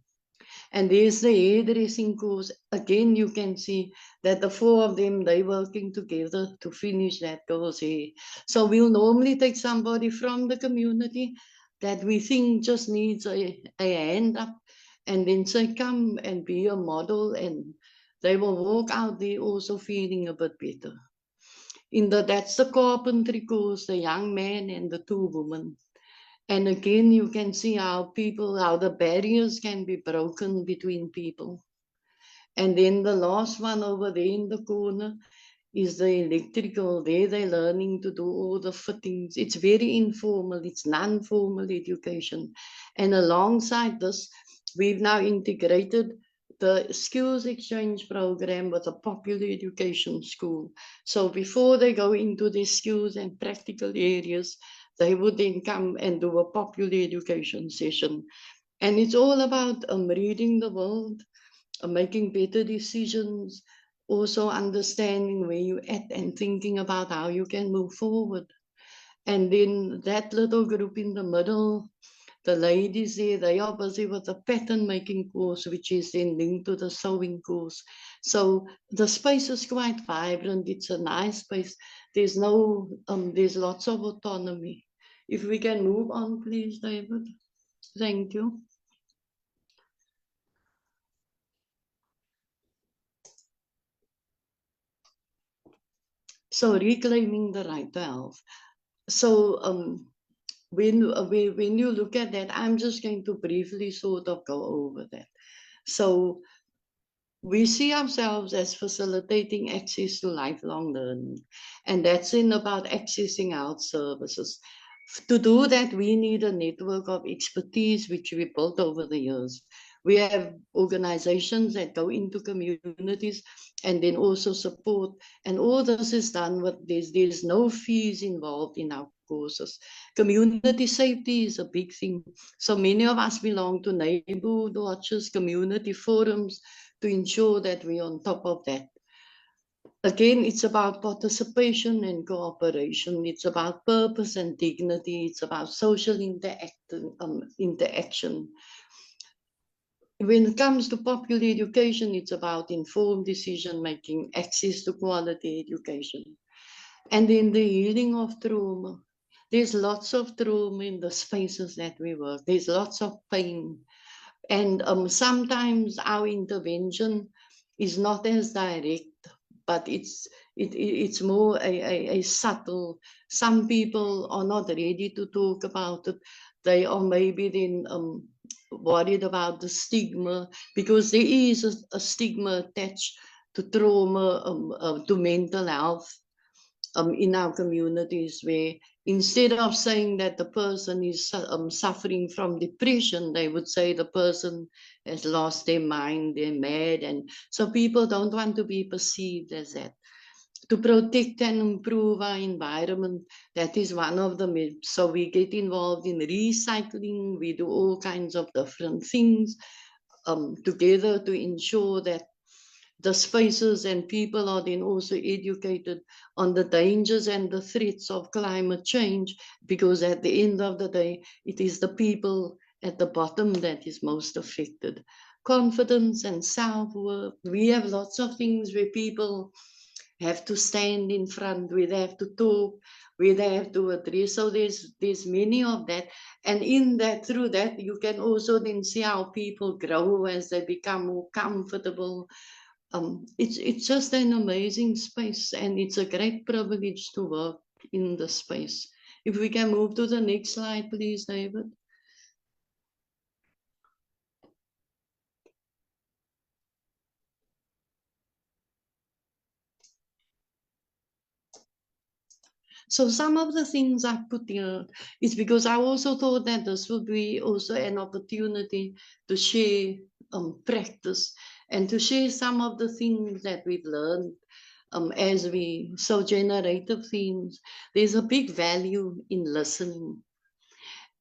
And there's the hairdressing course. Again, you can see that the 4 of them, they're working together to finish that course here. So we'll normally take somebody from the community that we think just needs a hand up, and then say, come and be a model, and they will walk out there also feeling a bit better. That's the carpentry course, the young man and the 2 women. And again, you can see how the barriers can be broken between people. And then the last one over there in the corner is the electrical. There they're learning to do all the fittings. It's very informal. It's non-formal education. And alongside this, we've now integrated the skills exchange program with a popular education school. So before they go into the skills and practical areas, they would then come and do a popular education session. And it's all about reading the world, making better decisions, also understanding where you're at and thinking about how you can move forward. And then that little group in the middle, the ladies there, they are busy with the pattern making course, which is then linked to the sewing course. So the space is quite vibrant. It's a nice space. There's lots of autonomy. If we can move on, please, David. Thank you. So reclaiming the right to health. So when you look at that, I'm just going to briefly sort of go over that. So we see ourselves as facilitating access to lifelong learning, and that's about accessing health services. To do that, we need a network of expertise, which we built over the years. We have organizations that go into communities and then also support. And all this is done with there's no fees involved in our courses. Community safety is a big thing. So many of us belong to neighborhood watches, community forums, to ensure that we're on top of that. Again, it's about participation and cooperation. It's about purpose and dignity. It's about social interaction. When it comes to popular education, it's about informed decision-making, access to quality education. And in the healing of trauma, there's lots of trauma in the spaces that we work. There's lots of pain. And sometimes our intervention is not as direct, but it's more a subtle. Some people are not ready to talk about it. They are maybe then worried about the stigma, because there is a stigma attached to trauma, to mental health in our communities, where instead of saying that the person is suffering from depression, they would say the person has lost their mind, they're mad. And so people don't want to be perceived as that. To protect and improve our environment, that is one of them. So we get involved in recycling. We do all kinds of different things together to ensure that the spaces and people are then also educated on the dangers and the threats of climate change, because at the end of the day, it is the people at the bottom that is most affected. Confidence and self-worth. We have lots of things where people have to stand in front, where they have to talk, where they have to address. So there's many of that. And in that, through that, you can also then see how people grow as they become more comfortable. It's just an amazing space, and it's a great privilege to work in the space. If we can move to the next slide, please, David. So some of the things I put here is because I also thought that this would be also an opportunity to share practice and to share some of the things that we've learned as we so generative themes. There's a big value in listening.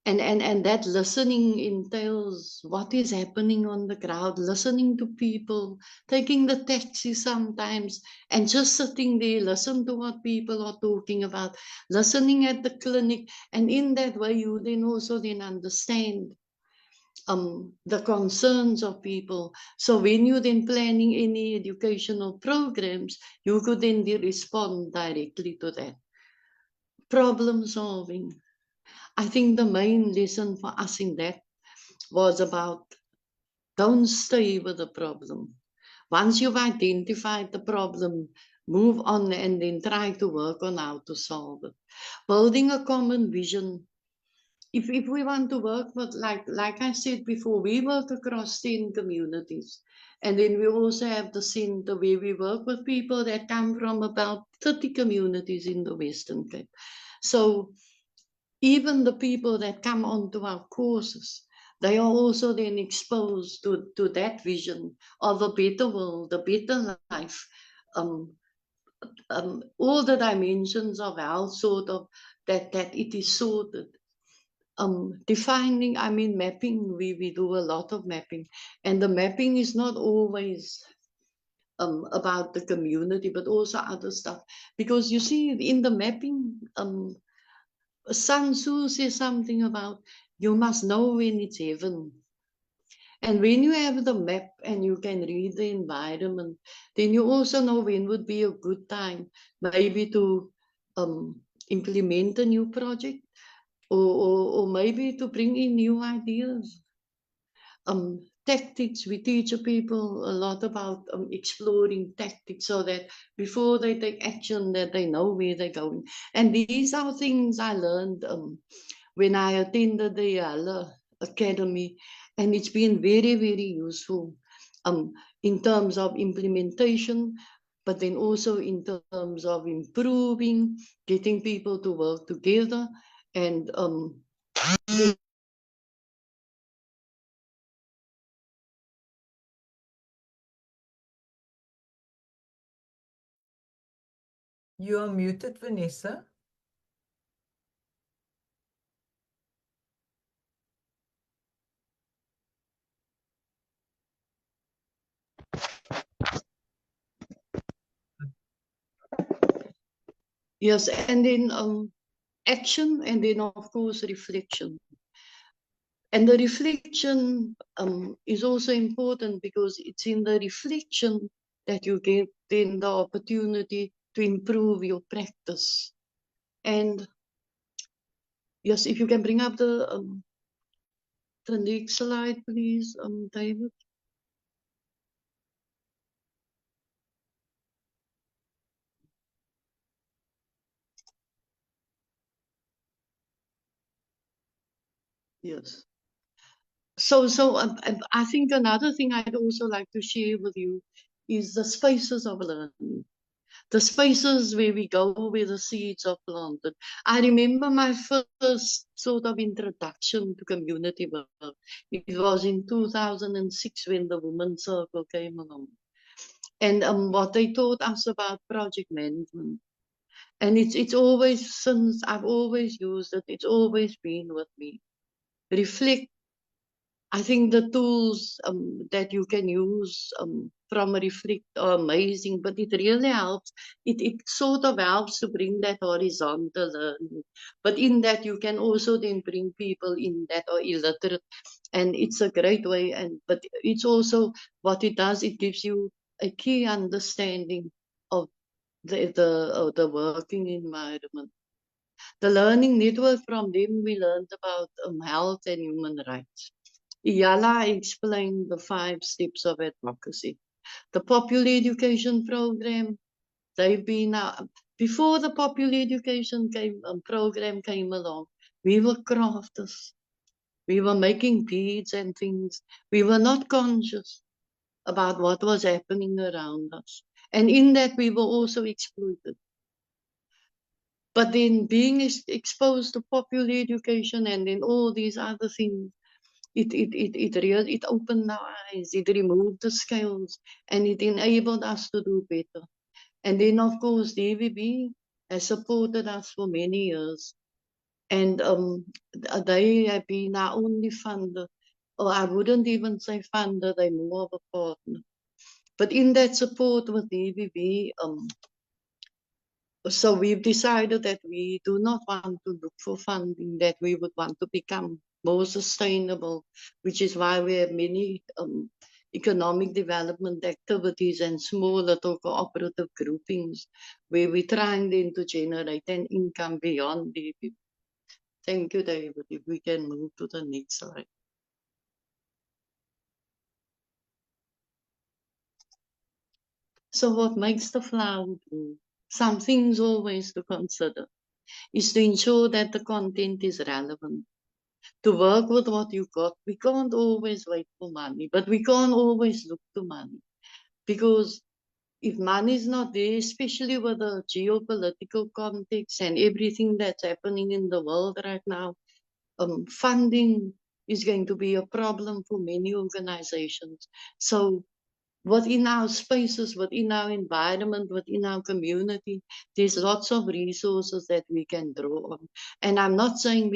And that listening entails what is happening on the ground, listening to people, taking the taxi sometimes and just sitting there, listen to what people are talking about, listening at the clinic. And in that way, you then also then understand the concerns of people. So when you're then planning any educational programs, you could then respond directly to that. Problem solving. I think the main lesson for us in that was about don't stay with the problem. Once you've identified the problem, move on and then try to work on how to solve it. Building a common vision. If we want to work with, like I said before, we work across 10 communities. And then we also have the center where we work with people that come from about 30 communities in the Western Cape. So even the people that come onto our courses, they are also then exposed to that vision of a better world, a better life, all the dimensions of health, sort of, that it is sorted. Defining, I mean, mapping, we do a lot of mapping, and the mapping is not always about the community, but also other stuff. Because you see, in the mapping, Sun Tzu says something about you must know when it's heaven. And when you have the map and you can read the environment, then you also know when would be a good time, maybe to implement a new project, or maybe to bring in new ideas. Tactics, we teach people a lot about exploring tactics, so that before they take action, that they know where they're going. And these are things I learned when I attended the Yala Academy, and it's been very, very useful in terms of implementation, but then also in terms of improving, getting people to work together, and You are muted, Vanessa. Yes, and then action, and then of course reflection. And the reflection is also important because it's in the reflection that you get then the opportunity to improve your practice. And yes, if you can bring up the next slide, please, David. Yes. So I think another thing I'd also like to share with you is the spaces of learning. The spaces where we go, where the seeds are planted. I remember my first sort of introduction to community work. It was in 2006 when the Women's Circle came along. And what they taught us about project management. And it's always, since I've always used it, it's always been with me. Reflect. I think the tools that you can use from a reflect are amazing, but it really helps. It sort of helps to bring that horizontal learning. But in that, you can also then bring people in that are illiterate. And it's a great way. But it's also what it does, it gives you a key understanding of the working environment. The learning network, from them, we learned about health and human rights. Iyala explained the 5 steps of advocacy. The Popular Education Program, they've been, before the Popular Education program came along, we were crafters. We were making beads and things. We were not conscious about what was happening around us. And in that, we were also exploited. But then being exposed to popular education and then all these other things, it opened our eyes, it removed the scales, and it enabled us to do better. And then, of course, DVB has supported us for many years. And they have been our only funder, or I wouldn't even say funder, they're more of a partner. But in that support with DVB, so we've decided that we do not want to look for funding, that we would want to become more sustainable, which is why we have many economic development activities and small little cooperative groupings where we're trying then to generate an income beyond DVB. Thank you, David. If we can move to the next slide. So what makes the flower bloom? Some things always to consider is to ensure that the content is relevant. To work with what you got, we can't always wait for money, but we can't always look to money. Because if money is not there, especially with the geopolitical context and everything that's happening in the world right now, funding is going to be a problem for many organizations. So within our spaces, within our environment, within our community, there's lots of resources that we can draw on. And I'm not saying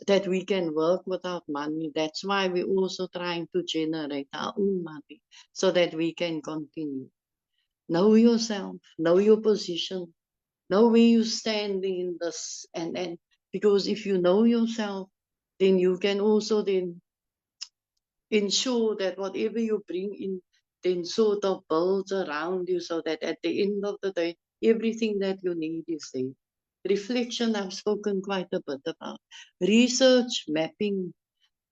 that we can work without money. That's why we're also trying to generate our own money so that we can continue. Know yourself, know your position, know where you stand in this, and because if you know yourself, then you can also then ensure that whatever you bring in then sort of builds around you so that at the end of the day, everything that you need is there. Reflection, I've spoken quite a bit about. Research, mapping.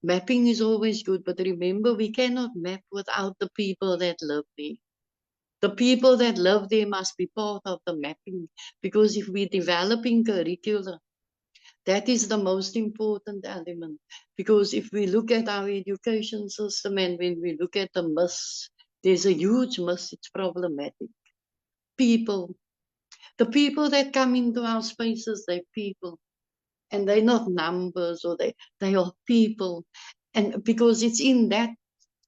Mapping is always good, but remember, we cannot map without the people that live there. The people that live there must be part of the mapping, because if we're developing curricula, that is the most important element. Because if we look at our education system and when we look at the myths, there's a huge myth, it's problematic. People. The people that come into our spaces, they're people. And they're not numbers, or they are people. And because it's in that,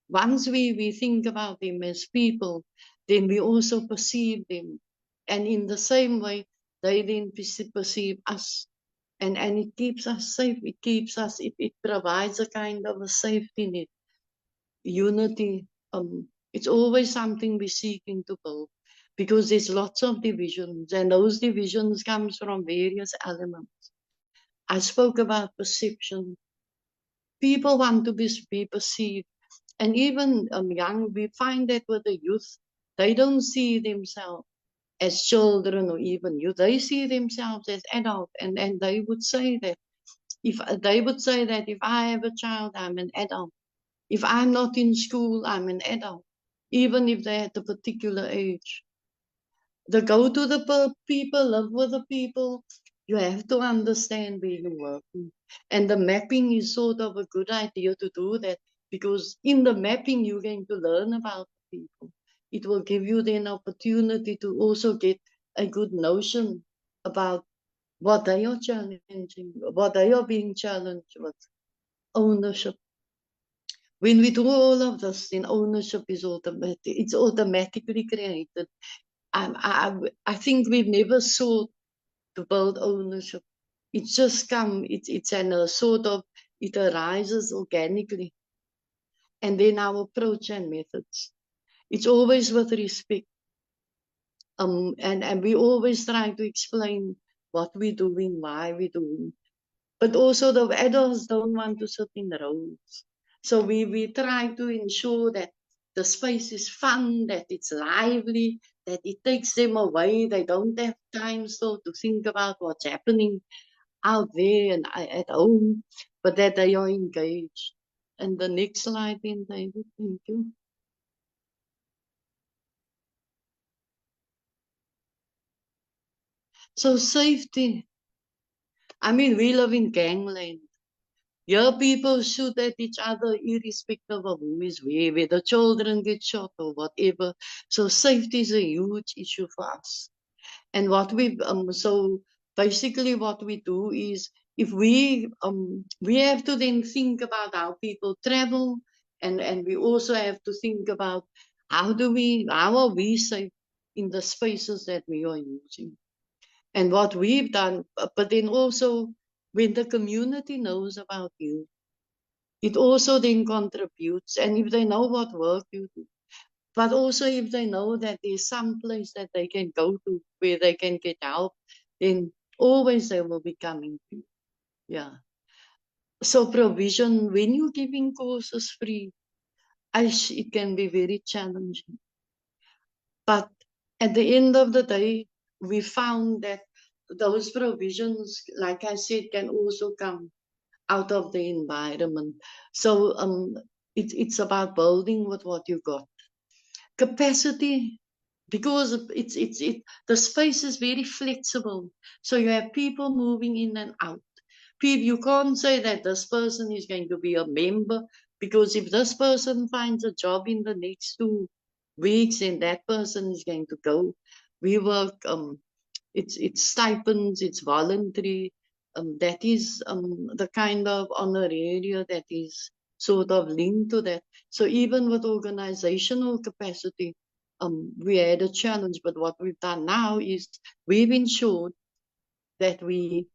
once we think about them as people, then we also perceive them And in the same way, they then perceive us. And it keeps us safe. It keeps us, it provides a kind of a safety net, unity. It's always something we're seeking to build, because there's lots of divisions, and those divisions comes from various elements. I spoke about perception. People want to be perceived. And even young, we find that with the youth, they don't see themselves as children or even youth. They see themselves as adults, and they would say that if I have a child, I'm an adult. If I'm not in school, I'm an adult, even if they're at a particular age. They go to the people, live with the people. You have to understand where you're working. And the mapping is sort of a good idea to do that, because in the mapping, you're going to learn about the people. It will give you then opportunity to also get a good notion about what they are challenging, what they are being challenged with. Ownership. When we do all of this, then ownership is automatic. It's automatically created. I think we've never sought to build ownership. It's just come. It's a sort of, it arises organically. And then our approach and methods. It's always with respect. And we always try to explain what we're doing, why we're doing. But also the adults don't want to sit in rows. So we try to ensure that the space is fun, that it's lively, that it takes them away. They don't have time so to think about what's happening out there and at home, but that they are engaged. And the next slide then, David, thank you. So safety. I mean, we live in gangland. Here people shoot at each other irrespective of who is where the children get shot or whatever. So safety is a huge issue for us. And what we so basically what we do is, if we have to then think about how people travel, and we also have to think about how are we safe in the spaces that we are using. And what we've done, but then also when the community knows about you, it also then contributes. And if they know what work you do, but also if they know that there's some place that they can go to where they can get help, then always they will be coming to you. Yeah. So provision, when you're giving courses free, it can be very challenging. But at the end of the day, we found that those provisions, like I said, can also come out of the environment. So it's about building with what you got. Capacity, because the space is very flexible. So you have people moving in and out. You can't say that this person is going to be a member, because if this person finds a job in the next 2 weeks, then that person is going to go. We work, it's stipends, it's voluntary. That is the kind of honoraria that is sort of linked to that. So even with organizational capacity, we had a challenge, but what we've done now is we've ensured that we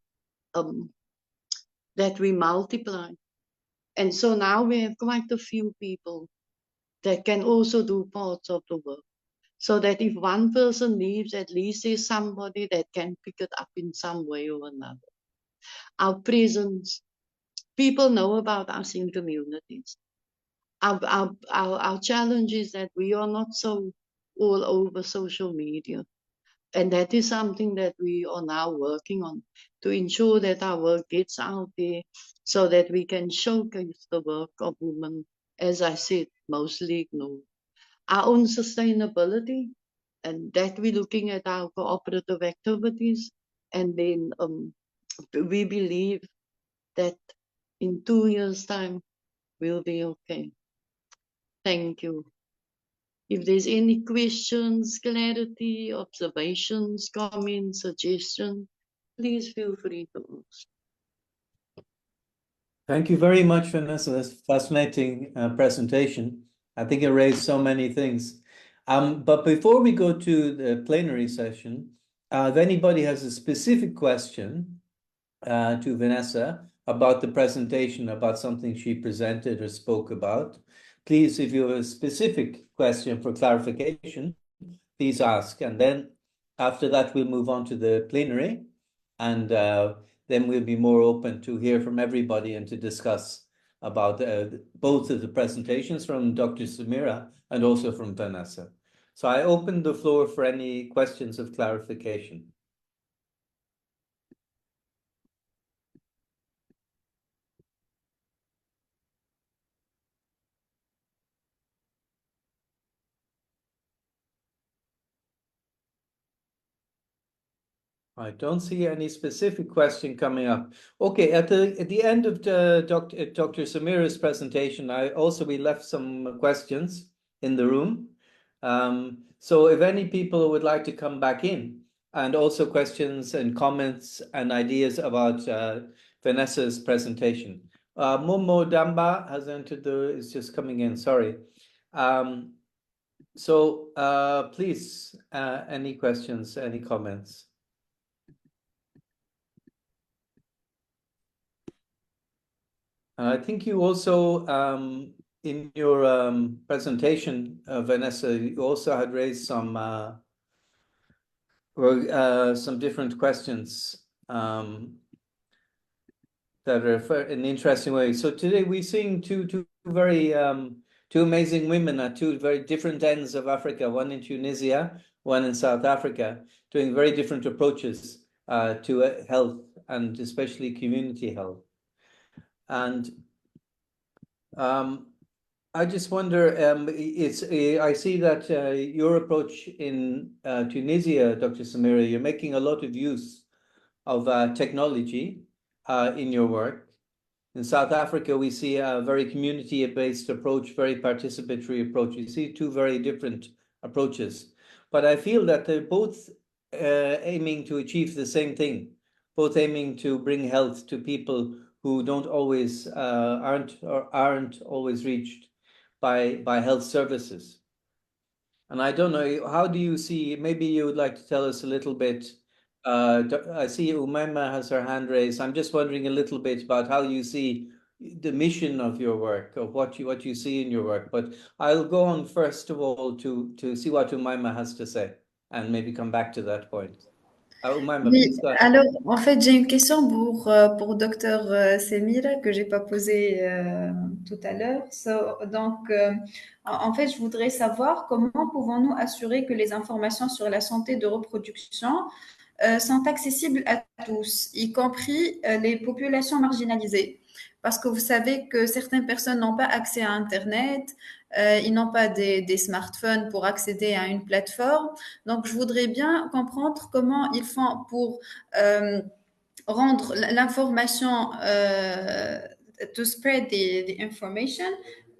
multiply. And so now we have quite a few people that can also do parts of the work. So that if one person leaves, at least there's somebody that can pick it up in some way or another. Our presence, people know about us in communities. Our challenge is that we are not so all over social media. And that is something that we are now working on, to ensure that our work gets out there so that we can showcase the work of women, as I said, mostly ignored. Our own sustainability, and that we're looking at our cooperative activities, and then we believe that in 2 years' time, we'll be okay. Thank you. If there's any questions, clarity, observations, comments, suggestions, please feel free to ask. Thank you very much, Vanessa. That's a fascinating presentation. I think it raised so many things. But before we go to the plenary session, if anybody has a specific question to Vanessa about the presentation, about something she presented or spoke about, please, if you have a specific question for clarification, please ask. And then after that, we'll move on to the plenary, and then we'll be more open to hear from everybody and to discuss about both of the presentations from Dr. Samira and also from Vanessa. So I open the floor for any questions of clarification. I don't see any specific question coming up. Okay, at the end of Dr. Samira's presentation, we left some questions in the room. So if any people would like to come back in, and also questions and comments and ideas about Vanessa's presentation. Momo Damba has entered is just coming in, sorry. Please, any questions, any comments? I think you also, in your presentation, Vanessa, you also had raised some different questions that are in interesting ways. So today we're seeing two amazing women at two very different ends of Africa, one in Tunisia, one in South Africa, doing very different approaches to health and especially community health. And I just wonder, I see that your approach in Tunisia, Dr. Samira, you're making a lot of use of technology in your work. In South Africa, we see a very community-based approach, very participatory approach. You see two very different approaches. But I feel that they're both aiming to achieve the same thing, both aiming to bring health to people who don't always aren't always reached by health services. And I don't know, how do you see, maybe you would like to tell us a little bit. I see Umaima has her hand raised. I'm just wondering a little bit about how you see the mission of your work, or what you see in your work. But I'll go on first of all to see what Umaima has to say, and maybe come back to that point. Oui, alors en fait j'ai une question pour Dr Semira que j'ai pas posée tout à l'heure. Donc en fait je voudrais savoir comment pouvons-nous assurer que les informations sur la santé de reproduction sont accessibles à tous, y compris les populations marginalisées. Parce que vous savez que certaines personnes n'ont pas accès à Internet, ils n'ont pas des smartphones pour accéder à une plateforme. Donc, je voudrais bien comprendre comment ils font pour rendre l'information, to spread the information.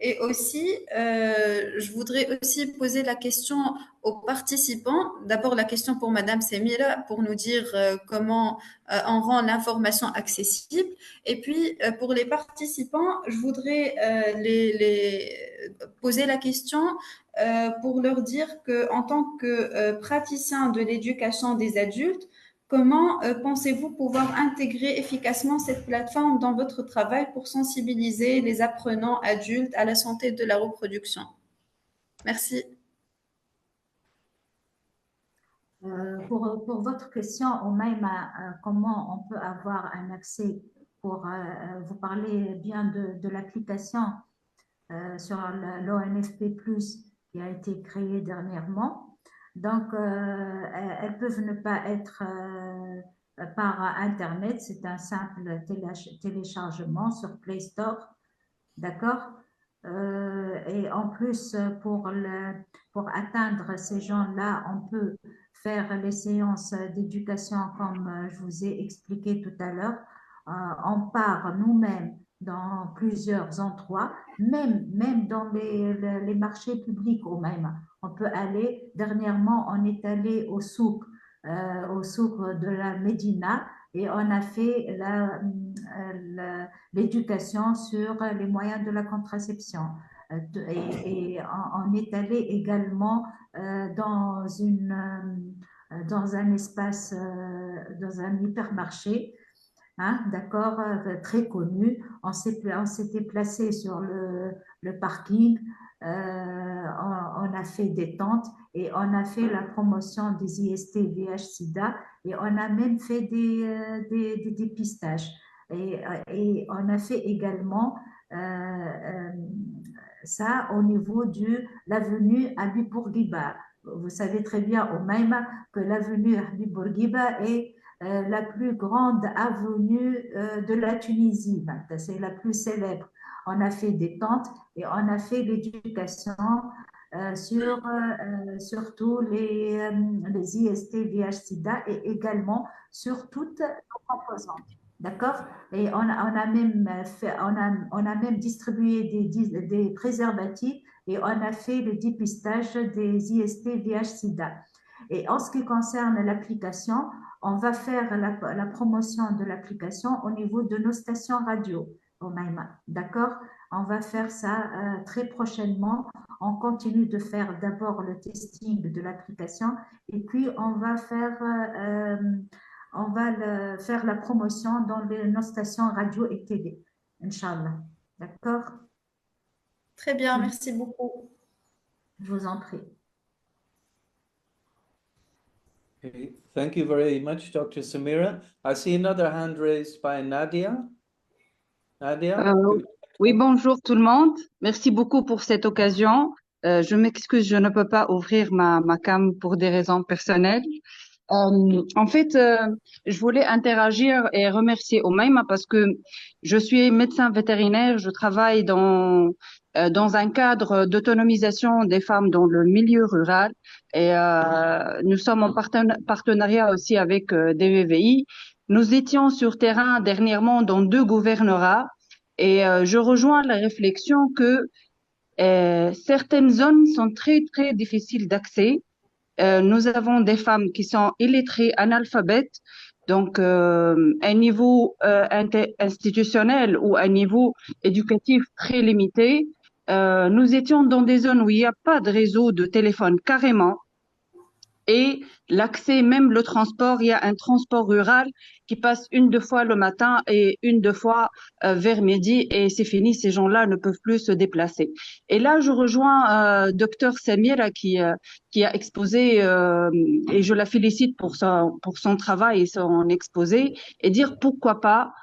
Et aussi, je voudrais aussi poser la question aux participants. D'abord, la question pour Madame Semira, pour nous dire comment on rend l'information accessible. Et puis, pour les participants, je voudrais poser la question pour leur dire qu'en tant que praticien de l'éducation des adultes, comment pensez-vous pouvoir intégrer efficacement cette plateforme dans votre travail pour sensibiliser les apprenants adultes à la santé de la reproduction? Merci. Pour votre question, Umaima, comment on peut avoir un accès pour vous parler bien de l'application sur l'ONFP+, qui a été créée dernièrement. Donc, elles peuvent ne pas être par Internet, c'est un simple téléchargement sur Play Store, d'accord? Et en plus, pour atteindre ces gens-là, on peut faire les séances d'éducation comme je vous ai expliqué tout à l'heure. On part nous-mêmes dans plusieurs endroits, même dans les marchés publics ou même. On peut aller, dernièrement, on est allé au souk de la Médina et on a fait l'éducation sur les moyens de la contraception. et on est allé également dans un espace, dans un hypermarché, hein, d'accord, très connu. On s'était placé sur le parking, on a fait des tentes et on a fait la promotion des IST, VIH-Sida et on a même fait des dépistages. Et on a fait également ça au niveau de l'avenue Habib Bourguiba. Vous savez très bien, au Maïma, que l'avenue Habib Bourguiba est la plus grande avenue de la Tunisie. C'est la plus célèbre. On a fait des tentes et on a fait l'éducation sur tous les IST, VIH-Sida et également sur toutes les composantes. D'accord? Et on a même on a même distribué des préservatifs et on a fait le dépistage des IST, VIH-Sida. Et en ce qui concerne l'application, on va faire la promotion de l'application au niveau de nos stations radio au Maïma. D'accord? On va faire ça très prochainement. On continue de faire d'abord le testing de l'application et puis on va faire la promotion dans nos stations radio et télé. Inch'Allah. D'accord? Très bien, merci beaucoup. Je vous en prie. Okay, thank you very much, Dr. Samira. I see another hand raised by Nadia. Nadia? Oui, bonjour tout le monde. Merci beaucoup pour cette occasion. Je m'excuse, je ne peux pas ouvrir ma cam pour des raisons personnelles. En fait, je voulais interagir et remercier Omaima parce que je suis médecin vétérinaire, je travaille dans un cadre d'autonomisation des femmes dans le milieu rural et nous sommes en partenariat aussi avec DVVI. Nous étions sur terrain dernièrement dans 2 gouvernorats et je rejoins la réflexion que certaines zones sont très, très difficiles d'accès. Nous avons des femmes qui sont illettrées, analphabètes, donc un niveau institutionnel ou un niveau éducatif très limité. Nous étions dans des zones où il n'y a pas de réseau de téléphone carrément. Et l'accès, même le transport, il y a un transport rural qui passe 1-2 fois le matin et 1-2 fois vers midi et c'est fini, ces gens-là ne peuvent plus se déplacer. Et là, je rejoins Dr Samira qui a exposé et je la félicite pour son travail et son exposé et dire pourquoi pas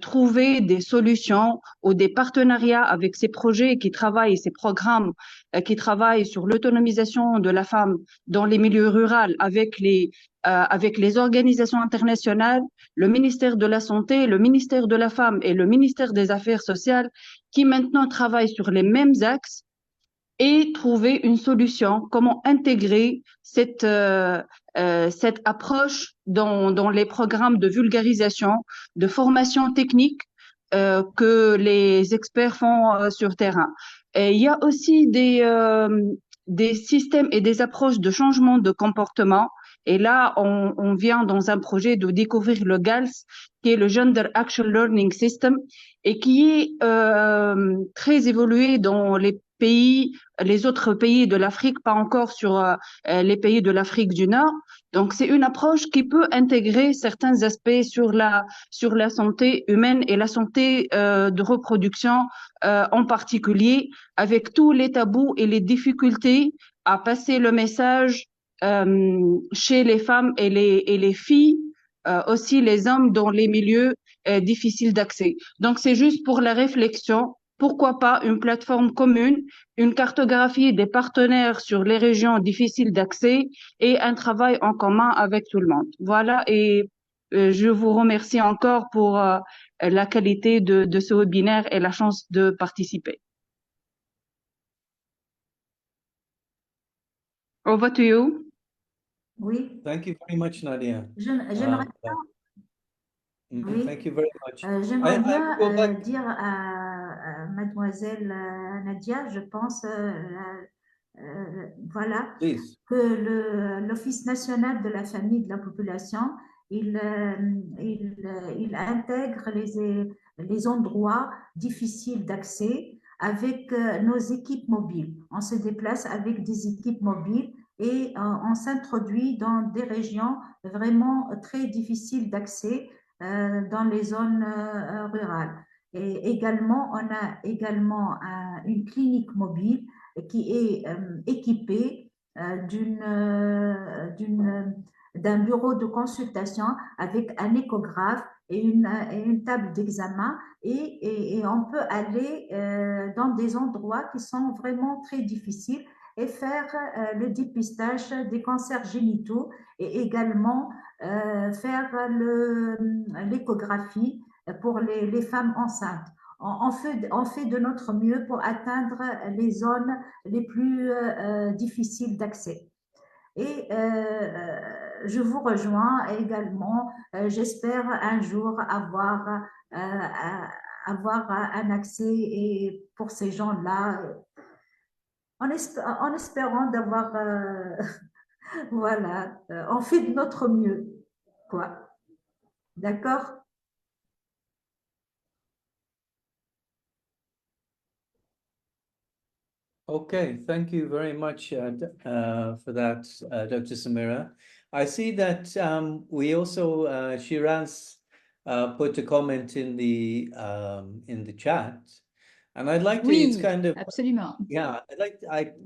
trouver des solutions ou des partenariats avec ces projets qui travaillent, ces programmes qui travaillent sur l'autonomisation de la femme dans les milieux ruraux avec les organisations internationales, le ministère de la Santé, le ministère de la Femme et le ministère des Affaires sociales qui maintenant travaillent sur les mêmes axes et trouver une solution, comment intégrer cette approche dans les programmes de vulgarisation, de formation technique que les experts font sur terrain. Et il y a aussi des systèmes et des approches de changement de comportement. Et là, on vient dans un projet de découvrir le GALS, qui est le Gender Action Learning System, et qui est très évolué dans les autres pays de l'Afrique, pas encore sur les pays de l'Afrique du Nord. Donc, c'est une approche qui peut intégrer certains aspects sur la santé humaine et la santé de reproduction en particulier, avec tous les tabous et les difficultés à passer le message chez les femmes et les filles, aussi les hommes dans les milieux difficiles d'accès. Donc, c'est juste pour la réflexion. Pourquoi pas une plateforme commune, une cartographie des partenaires sur les régions difficiles d'accès et un travail en commun avec tout le monde. Voilà, et je vous remercie encore pour la qualité de ce webinaire et la chance de participer. Over to you. Oui. Thank you very much, Nadia. J'aimerais Oui. Thank you very much. J'aimerais bien go back. dire à mademoiselle Nadia, je pense, voilà, Please. que l'Office national de la famille et de la population, il intègre les endroits difficiles d'accès avec nos équipes mobiles. On se déplace avec des équipes mobiles et on s'introduit dans des régions vraiment très difficiles d'accès dans les zones rurales. Et également, on a également une clinique mobile qui est équipée d'un bureau de consultation avec un échographe et une table d'examen et on peut aller dans des endroits qui sont vraiment très difficiles et faire le dépistage des cancers génitaux et également faire l'échographie pour les femmes enceintes. On fait de notre mieux pour atteindre les zones les plus difficiles d'accès. Et je vous rejoins également. J'espère un jour avoir un accès et pour ces gens-là, en espérant d'avoir, voilà, on fait de notre mieux, quoi. D'accord? Okay, thank you very much for that, Dr. Samira. I see that we also, Shiraz put a comment in the chat, and I'd like to, it's Oui, kind of, absolument. yeah,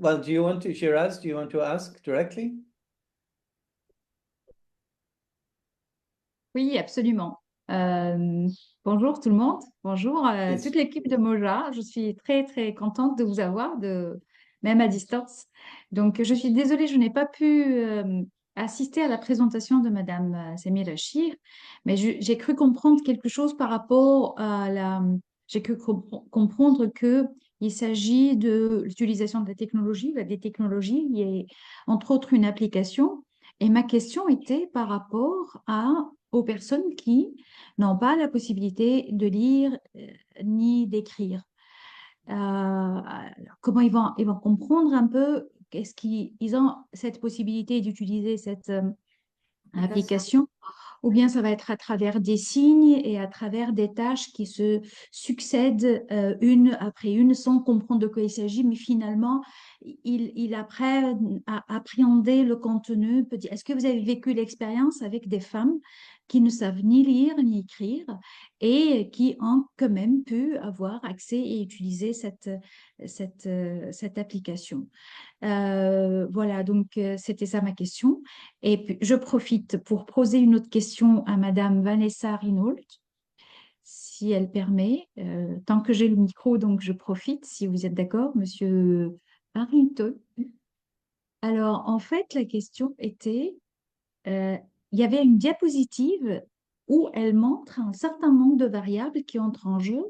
well, do you want to, Shiraz, do you want to ask directly? Oui, absolument. Bonjour tout le monde, bonjour Yes. toute l'équipe de Moja. Je suis très très contente de vous avoir, même à distance. Donc je suis désolée, je n'ai pas pu assister à la présentation de Madame Samira Chir, mais j'ai cru comprendre quelque chose par rapport à j'ai cru comprendre que il s'agit de l'utilisation de la technologie, des technologies, et entre autres une application. Et ma question était par rapport aux personnes qui n'ont pas la possibilité de lire ni d'écrire. Comment ils vont comprendre un peu qu'est-ce qu'ils ont cette possibilité d'utiliser cette application, ou bien ça va être à travers des signes et à travers des tâches qui se succèdent une après une sans comprendre de quoi il s'agit, mais finalement, il apprennent à appréhender le contenu. Est-ce que vous avez vécu l'expérience avec des femmes qui ne savent ni lire ni écrire et qui ont quand même pu avoir accès et utiliser cette application? Voilà, donc c'était ça ma question. Et puis, je profite pour poser une autre question à Madame Vanessa Rinault, si elle permet. Tant que j'ai le micro, donc je profite, si vous êtes d'accord, Monsieur Harrington. Alors, en fait, la question était, il y avait une diapositive où elle montre un certain nombre de variables qui entrent en jeu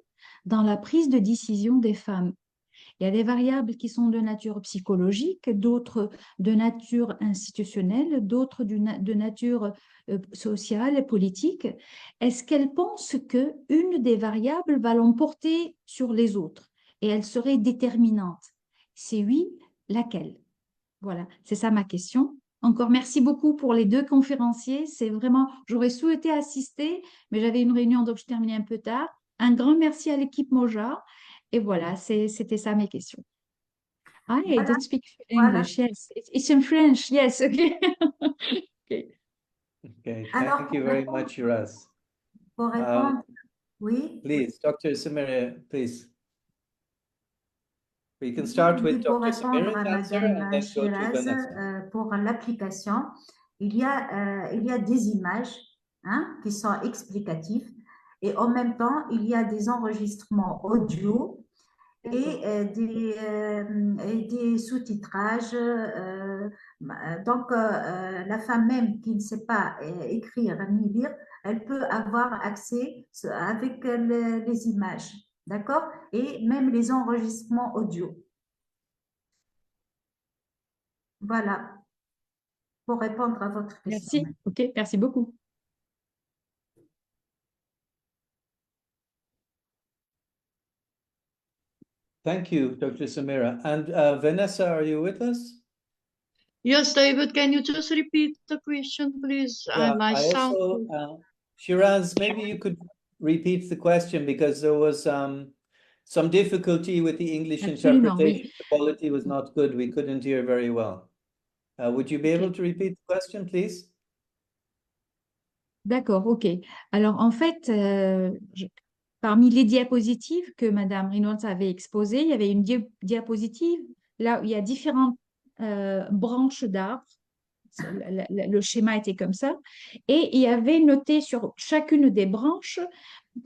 dans la prise de décision des femmes. Il y a des variables qui sont de nature psychologique, d'autres de nature institutionnelle, d'autres de nature sociale et politique. Est-ce qu'elle pense qu'une des variables va l'emporter sur les autres et elle serait déterminante? Si oui, laquelle? Voilà, c'est ça ma question. Encore merci beaucoup pour les deux conférenciers. C'est vraiment, j'aurais souhaité assister, mais j'avais une réunion, donc je terminais un peu tard. Un grand merci à l'équipe Moja. Et voilà, c'était ça mes questions. I don't speak English, yes. It's in French, yes, okay. Okay. Okay, Alors, thank you very much, Shiraz. pour répondre, oui. Please, Dr. Samira, please. We can start with Pour Dr. répondre Samira's à answer and Madame then go to Shiraz, Vanessa. pour l'application, il y a des images qui sont explicatives et en même temps, il y a des enregistrements audio et des sous-titrages. Donc, la femme même qui ne sait pas écrire ni lire, elle peut avoir accès avec les images, d'accord? Et même les enregistrements audio. Voilà, pour répondre à votre question. Merci, ok, merci beaucoup. Thank you, Dr. Samira. And Vanessa, are you with us? Yes, David, can you just repeat the question, please? Yeah, My I sound. also, Shiraz, maybe you could repeat the question because there was some difficulty with the English Absolument, interpretation. oui. The quality was not good. We couldn't hear very well. Would you be able to repeat the question, please? D'accord, ok. Alors, en fait, parmi les diapositives que Madame Reynolds avait exposées, il y avait une diapositive là où il y a différentes branches d'arbres. Le schéma était comme ça. Et il y avait noté sur chacune des branches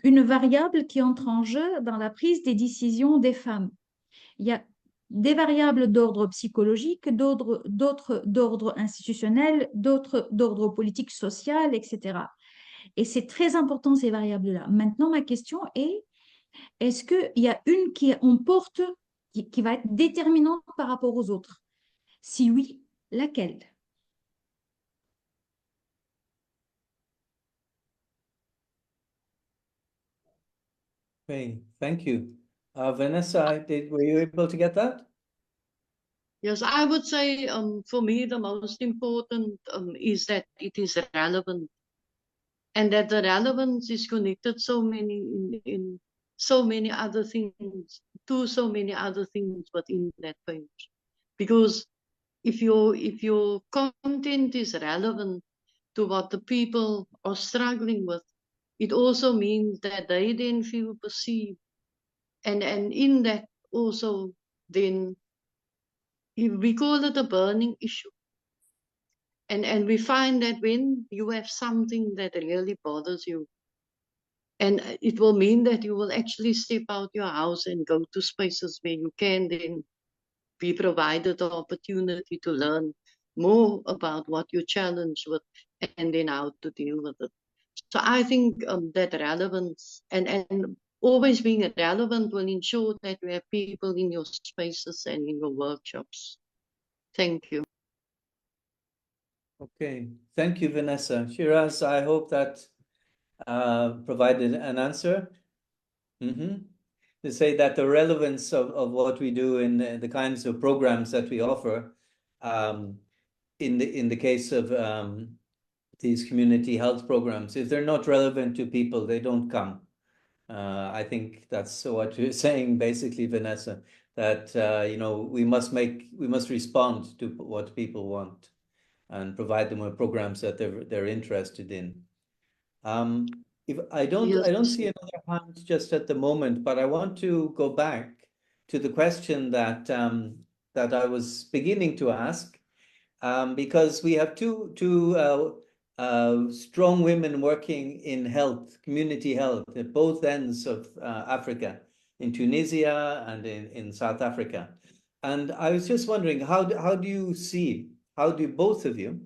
une variable qui entre en jeu dans la prise des décisions des femmes. Il y a des variables d'ordre psychologique, d'autres d'ordre institutionnel, d'autres d'ordre politique, social, etc. Et c'est très important, ces variables-là. Maintenant, ma question est, est-ce qu'il y a une qui emporte, qui va être déterminante par rapport aux autres? Si oui, laquelle? Okay, thank you. Vanessa, were you able to get that? Yes, I would say for me the most important is that it is relevant, and that the relevance is connected so many in so many other things, to so many other things within that page. Because if your content is relevant to what the people are struggling with, it also means that they then feel perceived, and in that also then we call it a burning issue. And we find that when you have something that really bothers you, and it will mean that you will actually step out your house and go to spaces where you can then be provided the opportunity to learn more about what you're challenged with and then how to deal with it. So I think that relevance and always being relevant will ensure that you have people in your spaces and in your workshops. Thank you. Okay, thank you, Vanessa. Shiraz, I hope that provided an answer. To say that the relevance of what we do in the kinds of programs that we offer, in the case of these community health programs, if they're not relevant to people, they don't come. I think that's what you're saying, basically, Vanessa. That you know, we must respond to what people want, and provide them with programs that they're interested in. If I don't see another hand just at the moment, but I want to go back to the question that that I was beginning to ask, because we have two strong women working in health, community health, at both ends of Africa, in Tunisia and in South Africa. And I was just wondering, how do you see, how do both of you,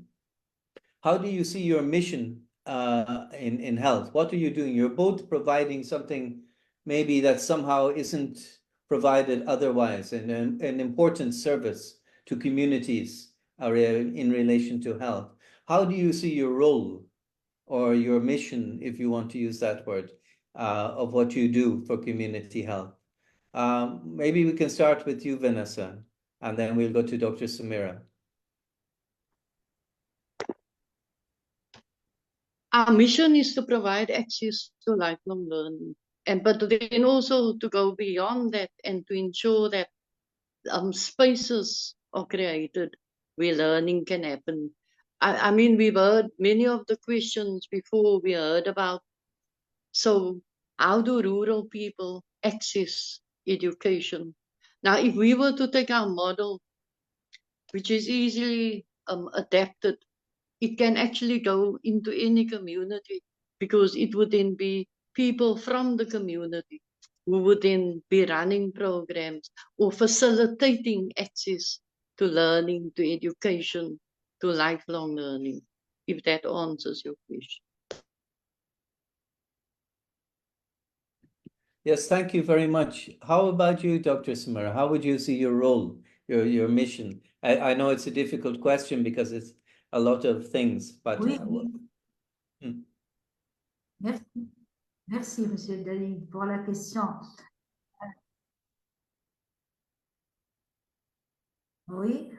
how do you see your mission in health? What are you doing? You're both providing something maybe that somehow isn't provided otherwise, and an important service to communities in relation to health. How do you see your role or your mission, if you want to use that word, of what you do for community health? Maybe we can start with you, Vanessa, and then we'll go to Dr. Samira. Our mission is to provide access to lifelong learning, but then also to go beyond that and to ensure that spaces are created where learning can happen. I mean, we've heard many of the questions before. We heard about, so how do rural people access education? Now, if we were to take our model, which is easily adapted, it can actually go into any community, because it would then be people from the community who would then be running programs or facilitating access to learning, to education, to lifelong learning, if that answers your question. Yes, thank you very much. How about you, Dr. Samira? How would you see your role, your mission? I know it's a difficult question because it's a lot of things, but... Oui. Merci, Monsieur David, pour la question. Oui,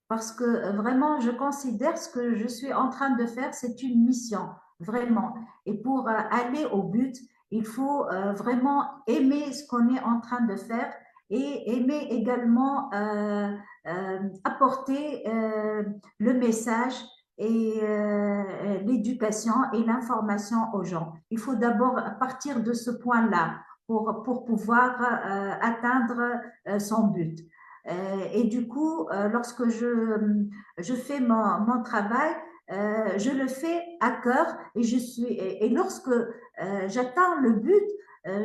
parce que vraiment, je considère ce que je suis en train de faire, c'est une mission, vraiment. Et pour aller au but, Il faut vraiment aimer ce qu'on est en train de faire et aimer également apporter le message et l'éducation et l'information aux gens. Il faut d'abord partir de ce point-là pour pouvoir atteindre son but. Et du coup, lorsque je fais mon travail, je le fais à cœur et lorsque j'atteins le but,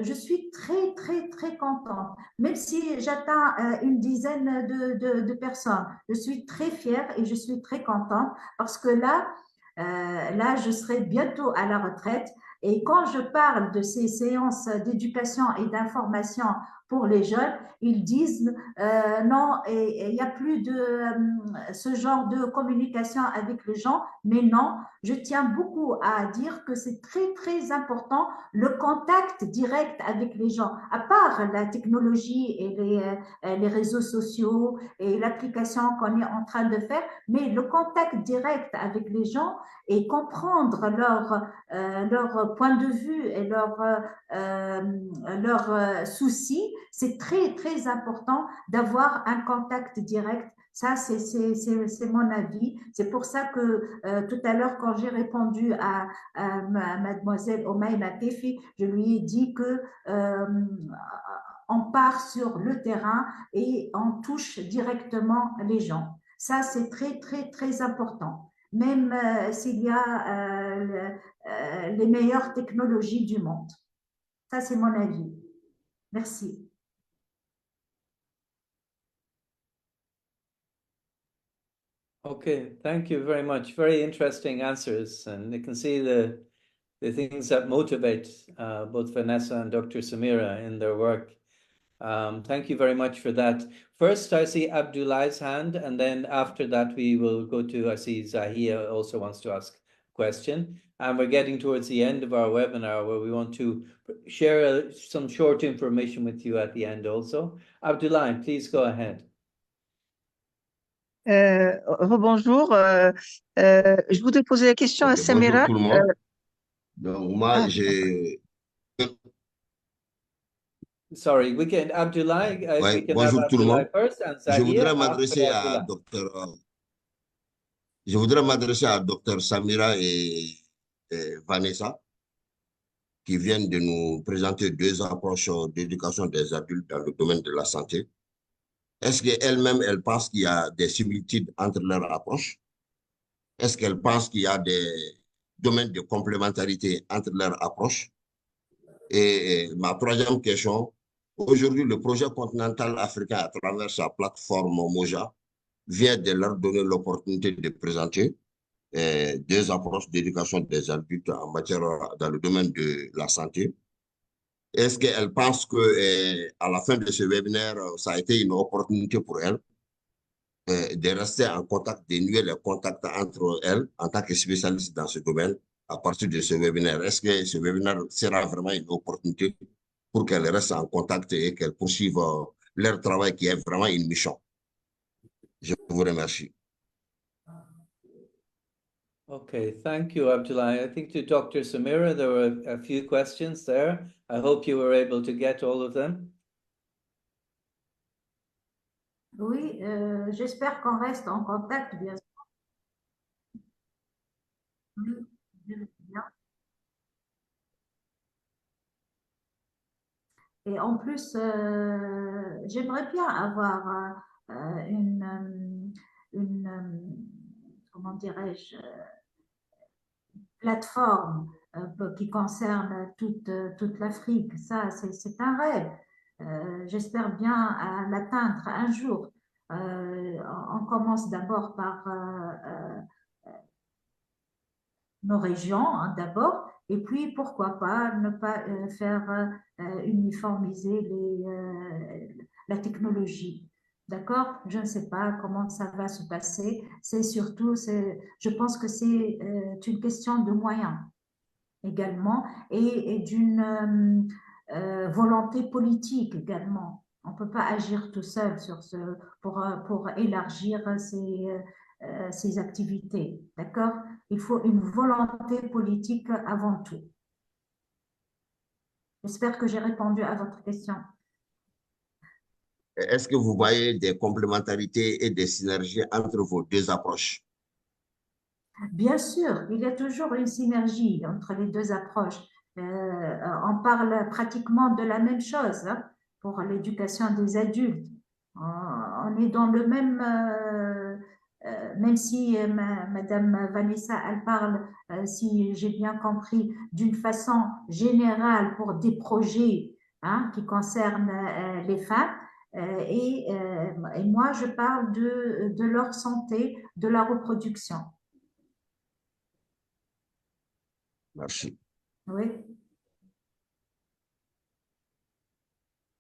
je suis très, très, très contente. Même si j'atteins une dizaine de personnes, je suis très fière et je suis très contente parce que là, je serai bientôt à la retraite. Et quand je parle de ces séances d'éducation et d'information pour les jeunes, ils disent non, il n'y a plus de ce genre de communication avec les gens, mais non, je tiens beaucoup à dire que c'est très, très important le contact direct avec les gens, à part la technologie et les réseaux sociaux et l'application qu'on est en train de faire, mais le contact direct avec les gens et comprendre leur point de vue et leurs soucis, c'est très, très important d'avoir un contact direct. Ça, c'est mon avis. C'est pour ça que tout à l'heure, quand j'ai répondu à mademoiselle Omaïma Kefi, je lui ai dit que on part sur le terrain et on touche directement les gens. Ça, c'est très, très, très important. Même s'il y a les meilleures technologies du monde. Ça, c'est mon avis. Merci. Okay, thank you very much. Very interesting answers, and you can see the things that motivate both Vanessa and Dr. Samira in their work. Thank you very much for that. First, I see Abdullah's hand, and then after that, we will go to, I see Zahia also wants to ask a question. And we're getting towards the end of our webinar where we want to share some short information with you at the end also. Abdullah, please go ahead. Rebonjour. Je voudrais poser la question à Samira. Bonjour tout le monde. Donc, moi, j'ai... Sorry, we can, Abdullah, Ouais, we can bonjour have tout le Abdullah monde. first and Je Zahir voudrais after m'adresser à Abdullah. Dr Samira et Vanessa, qui viennent de nous présenter deux approches d'éducation des adultes dans le domaine de la santé. Est-ce qu'elles-mêmes, elles pensent qu'il y a des similitudes entre leurs approches? Est-ce qu'elles pensent qu'il y a des domaines de complémentarité entre leurs approches? Et ma troisième question, aujourd'hui, le projet continental africain, à travers sa plateforme Moja, vient de leur donner l'opportunité de présenter deux approches d'éducation des adultes en matière dans le domaine de la santé. Est-ce qu'elle pense que à la fin de ce webinaire, ça a été une opportunité pour elle de rester en contact, de nouer les contacts entre elles en tant que spécialiste dans ce domaine à partir de ce webinaire? Est-ce que ce webinaire sera vraiment une opportunité pour qu'elles restent en contact et qu'elles poursuivent leur travail qui est vraiment une mission? Je vous remercie. Okay, thank you, Abdullah. I think to Dr. Samira, there were a few questions there. I hope you were able to get all of them. Oui, j'espère qu'on reste en contact, bien sûr. Oui, bien. Et en plus, j'aimerais bien avoir une comment dirais-je, plateforme qui concerne toute l'Afrique. Ça, c'est un rêve. J'espère bien l'atteindre un jour. On commence d'abord par nos régions, hein, d'abord, et puis pourquoi pas ne pas faire uniformiser la technologie. D'accord? Je ne sais pas comment ça va se passer. C'est surtout, je pense que c'est une question de moyens également et d'une volonté politique également. On ne peut pas agir tout seul pour élargir ces activités. D'accord? Il faut une volonté politique avant tout. J'espère que j'ai répondu à votre question. Est-ce que vous voyez des complémentarités et des synergies entre vos deux approches? Bien sûr, il y a toujours une synergie entre les deux approches. On parle pratiquement de la même chose hein, pour l'éducation des adultes. On est dans le même, même si Madame Vanessa, elle parle, si j'ai bien compris, d'une façon générale pour des projets hein, qui concernent les femmes. Et moi, je parle de leur santé, de la reproduction. Merci. Oui,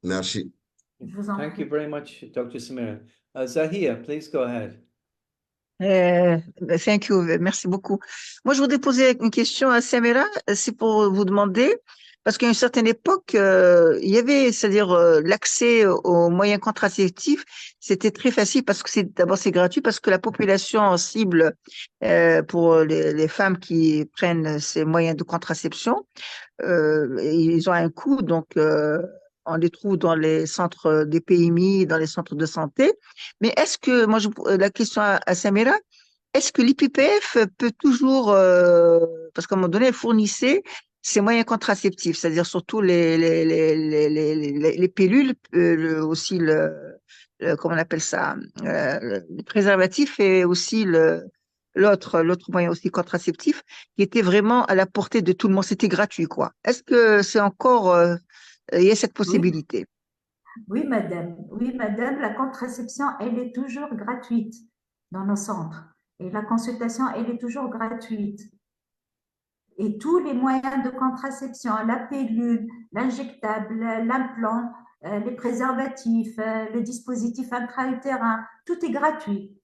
Merci. je vous en Thank prie. you very much, Dr. Samira. Zahia, please go ahead. Thank you, merci beaucoup. Moi, je voudrais poser une question à Samira, c'est pour vous demander, parce qu'à une certaine époque, il y avait, c'est-à-dire l'accès aux moyens contraceptifs, c'était très facile parce que d'abord c'est gratuit, parce que la population cible pour les femmes qui prennent ces moyens de contraception, ils ont un coût, donc on les trouve dans les centres des PMI, dans les centres de santé. Mais est-ce que, moi, la question à Samira, est-ce que l'IPPF peut toujours, parce qu'à un moment donné, elle fournissait ces moyens contraceptifs, c'est-à-dire surtout les pilules, aussi comment on appelle ça, le préservatif et aussi l'autre moyen aussi contraceptif qui était vraiment à la portée de tout le monde, c'était gratuit, quoi. Est-ce que c'est encore, il y a cette Oui, possibilité? oui, madame. Oui, madame, la contraception, elle est toujours gratuite dans nos centres. Et la consultation, elle est toujours gratuite. Et tous les moyens de contraception, la pilule, l'injectable, l'implant, les préservatifs, le dispositif intra-utérin, tout est gratuit.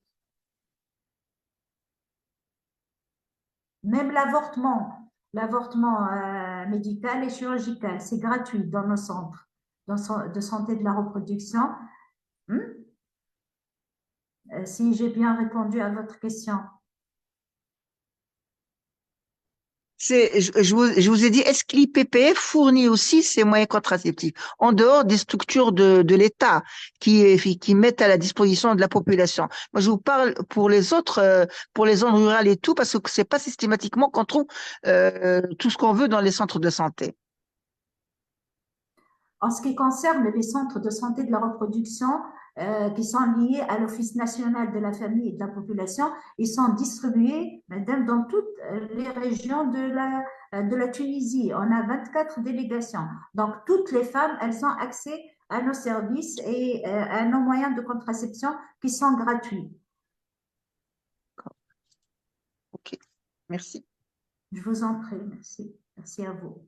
Même l'avortement médical et chirurgical, c'est gratuit dans nos centres de santé de la reproduction. Si j'ai bien répondu à votre question. Je vous ai dit, est-ce que l'IPPF fournit aussi ces moyens contraceptifs en dehors des structures de l'État qui mettent à la disposition de la population? Moi, je vous parle pour les autres, pour les zones rurales et tout, parce que c'est pas systématiquement qu'on trouve tout ce qu'on veut dans les centres de santé. En ce qui concerne les centres de santé de la reproduction qui sont liés à l'Office national de la famille et de la population, ils sont distribués, madame, dans toutes les régions de la Tunisie. On a 24 délégations. Donc, toutes les femmes, elles ont accès à nos services et à nos moyens de contraception qui sont gratuits. Ok, merci. Je vous en prie, merci. Merci à vous.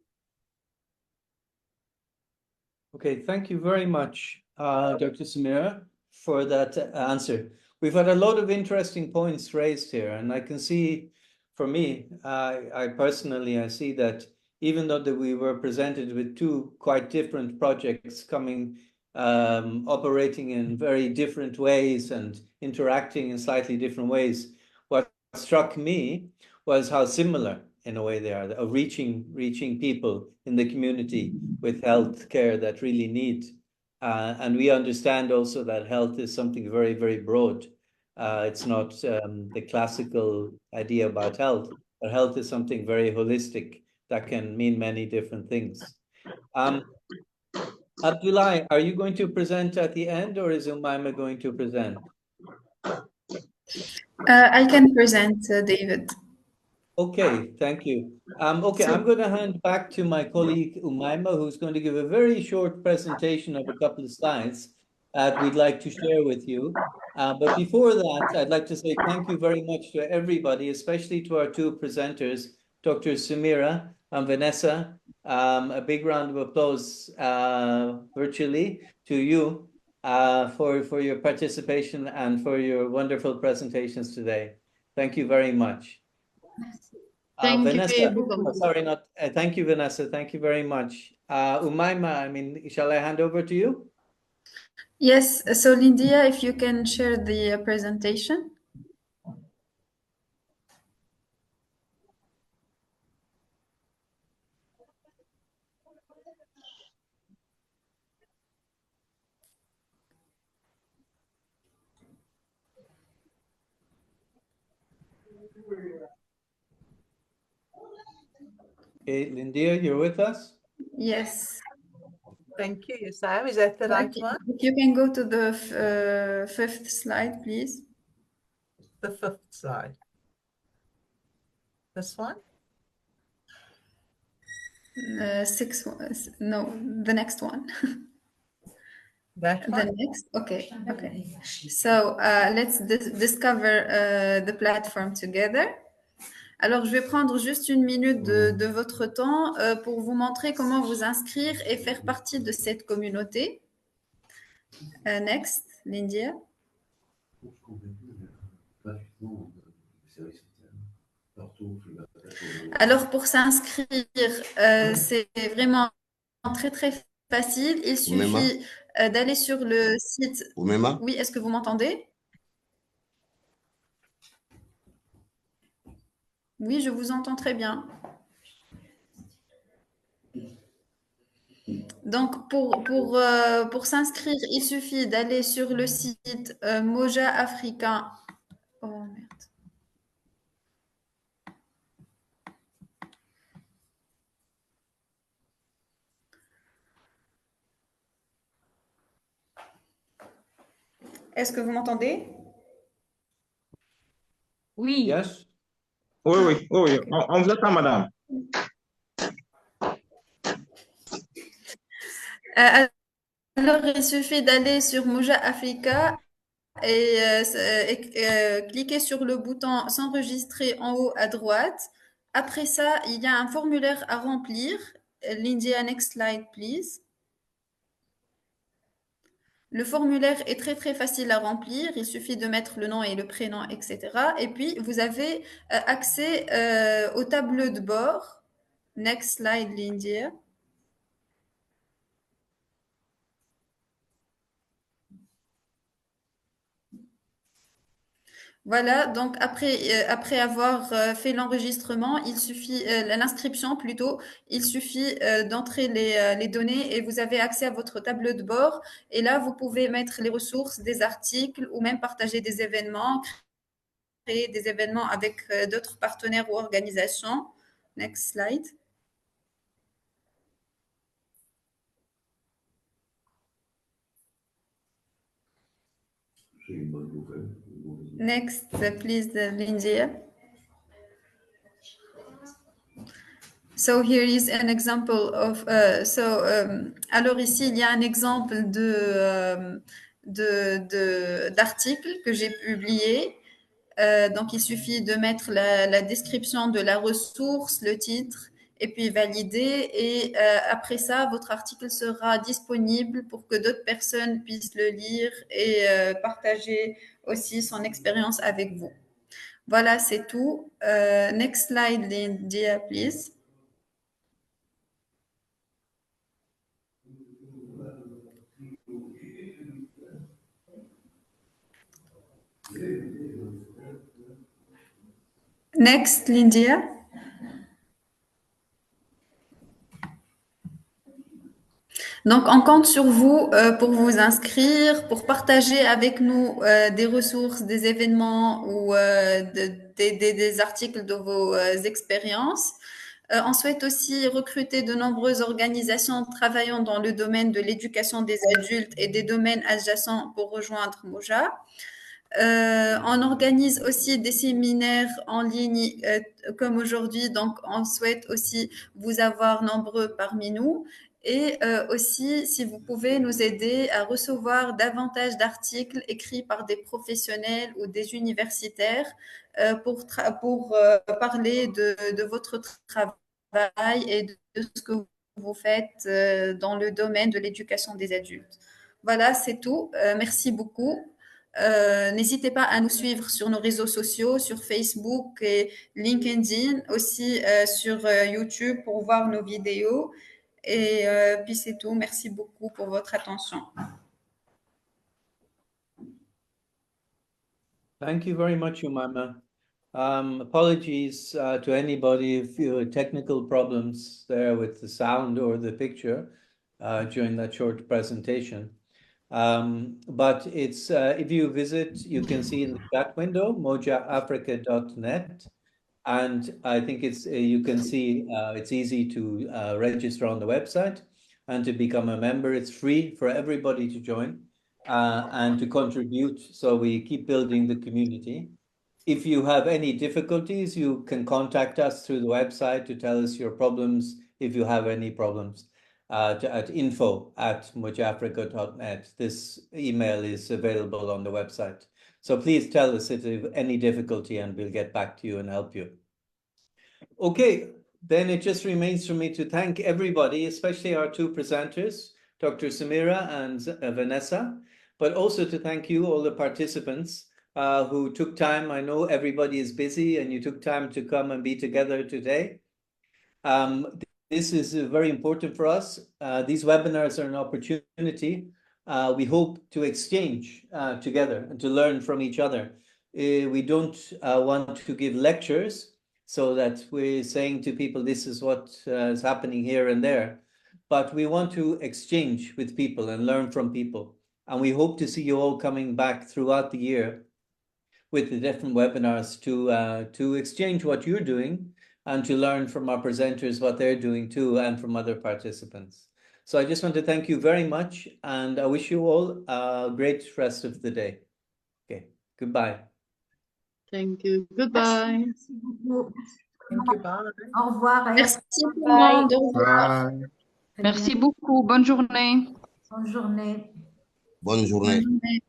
Okay, thank you very much, Dr. Samira, for that answer. We've had a lot of interesting points raised here, and I can see, for me, I personally, I see that even though that we were presented with two quite different projects coming, operating in very different ways and interacting in slightly different ways, what struck me was how similar in a way they are, reaching people in the community with health care that really need. And we understand also that health is something very, very broad. It's not the classical idea about health, but health is something very holistic that can mean many different things. Abdullah, are you going to present at the end, or is Umayma going to present? I can present, David. Okay, thank you. Okay, I'm going to hand back to my colleague Umayma, who's going to give a very short presentation of a couple of slides that we'd like to share with you. But before that, I'd like to say thank you very much to everybody, especially to our two presenters, Dr. Samira and Vanessa. A big round of applause virtually to you for your participation and for your wonderful presentations today. Thank you very much. Thank Vanessa, you. sorry, not thank you, Vanessa. Thank you very much. Umayma, I mean, shall I hand over to you? Yes, so Lydia, if you can share the presentation. Okay, Lindia, you're with us? Yes. Thank you, Sam. Is that the right Okay, one? if you can go to the fifth slide, please. The fifth slide. This one? Sixth one, no, the next one. That The one? next, okay, okay. So let's discover the platform together. Alors, je vais prendre juste une minute de votre temps pour vous montrer comment vous inscrire et faire partie de cette communauté. Next, Lindia. Alors, pour s'inscrire, c'est vraiment très, très facile. Il suffit d'aller sur le site. Oumema? Oui, est-ce que vous m'entendez? Oui, je vous entends très bien. Donc, pour s'inscrire, il suffit d'aller sur le site Moja Africain. Oh, merde. Est-ce que vous m'entendez? Oui. Yes. Oui, oui, oui, oui. On vous attend, madame. Alors, il suffit d'aller sur Moja Africa et cliquer sur le bouton s'enregistrer en haut à droite. Après ça, il y a un formulaire à remplir. Lindia, next slide, please. Le formulaire est très très facile à remplir. Il suffit de mettre le nom et le prénom, etc. Et puis, vous avez accès au tableau de bord. Next slide, Lindia. Voilà, donc après avoir fait l'enregistrement, il suffit, l'inscription plutôt, il suffit d'entrer les données et vous avez accès à votre tableau de bord. Et là, vous pouvez mettre les ressources, des articles ou même partager des événements, créer des événements avec d'autres partenaires ou organisations. Next slide. Next, please, Lindsay. So here is an example of. Alors ici, il y a un exemple d'article que j'ai publié. Donc, il suffit de mettre la description de la ressource, le titre, et puis valider. Et après ça, votre article sera disponible pour que d'autres personnes puissent le lire et partager aussi son expérience avec vous. Voilà, c'est tout. Next slide, Lindia, please. Next, Lindia. Donc, on compte sur vous pour vous inscrire, pour partager avec nous des ressources, des événements ou des articles de vos expériences. On souhaite aussi recruter de nombreuses organisations travaillant dans le domaine de l'éducation des adultes et des domaines adjacents pour rejoindre Moja. On organise aussi des séminaires en ligne comme aujourd'hui, donc on souhaite aussi vous avoir nombreux parmi nous. Et aussi, si vous pouvez nous aider à recevoir davantage d'articles écrits par des professionnels ou des universitaires pour parler de votre travail et de ce que vous faites dans le domaine de l'éducation des adultes. Voilà, c'est tout. Merci beaucoup. N'hésitez pas à nous suivre sur nos réseaux sociaux, sur Facebook et LinkedIn, aussi sur YouTube pour voir nos vidéos. Et puis c'est tout. Merci beaucoup pour votre attention. Thank you very much, Umama. Apologies to anybody if you had technical problems there with the sound or the picture during that short presentation. But it's if you visit, you can see in the chat window, mojaafrica.net. And I think it's you can see it's easy to register on the website and to become a member. It's free for everybody to join and to contribute. So we keep building the community. If you have any difficulties, you can contact us through the website to tell us your problems if you have any problems at info@mojaafrica.net. This email is available on the website. So please tell us if you have any difficulty and we'll get back to you and help you. Okay, then it just remains for me to thank everybody, especially our two presenters, Dr. Samira and Vanessa, but also to thank you, all the participants who took time. I know everybody is busy and you took time to come and be together today. This is very important for us. These webinars are an opportunity. We hope to exchange together and to learn from each other. We don't want to give lectures so that we're saying to people, this is what is happening here and there. But we want to exchange with people and learn from people. And we hope to see you all coming back throughout the year with the different webinars to exchange what you're doing and to learn from our presenters what they're doing too, and from other participants. So I just want to thank you very much, and I wish you all a great rest of the day. Okay, goodbye. Thank you. Goodbye. Merci beaucoup. Thank you. Bye. Au revoir. Merci tout le monde. Au revoir. Bye. Très Merci bien. beaucoup. Bonne journée. Bonne journée. Bonne journée. Bonne journée.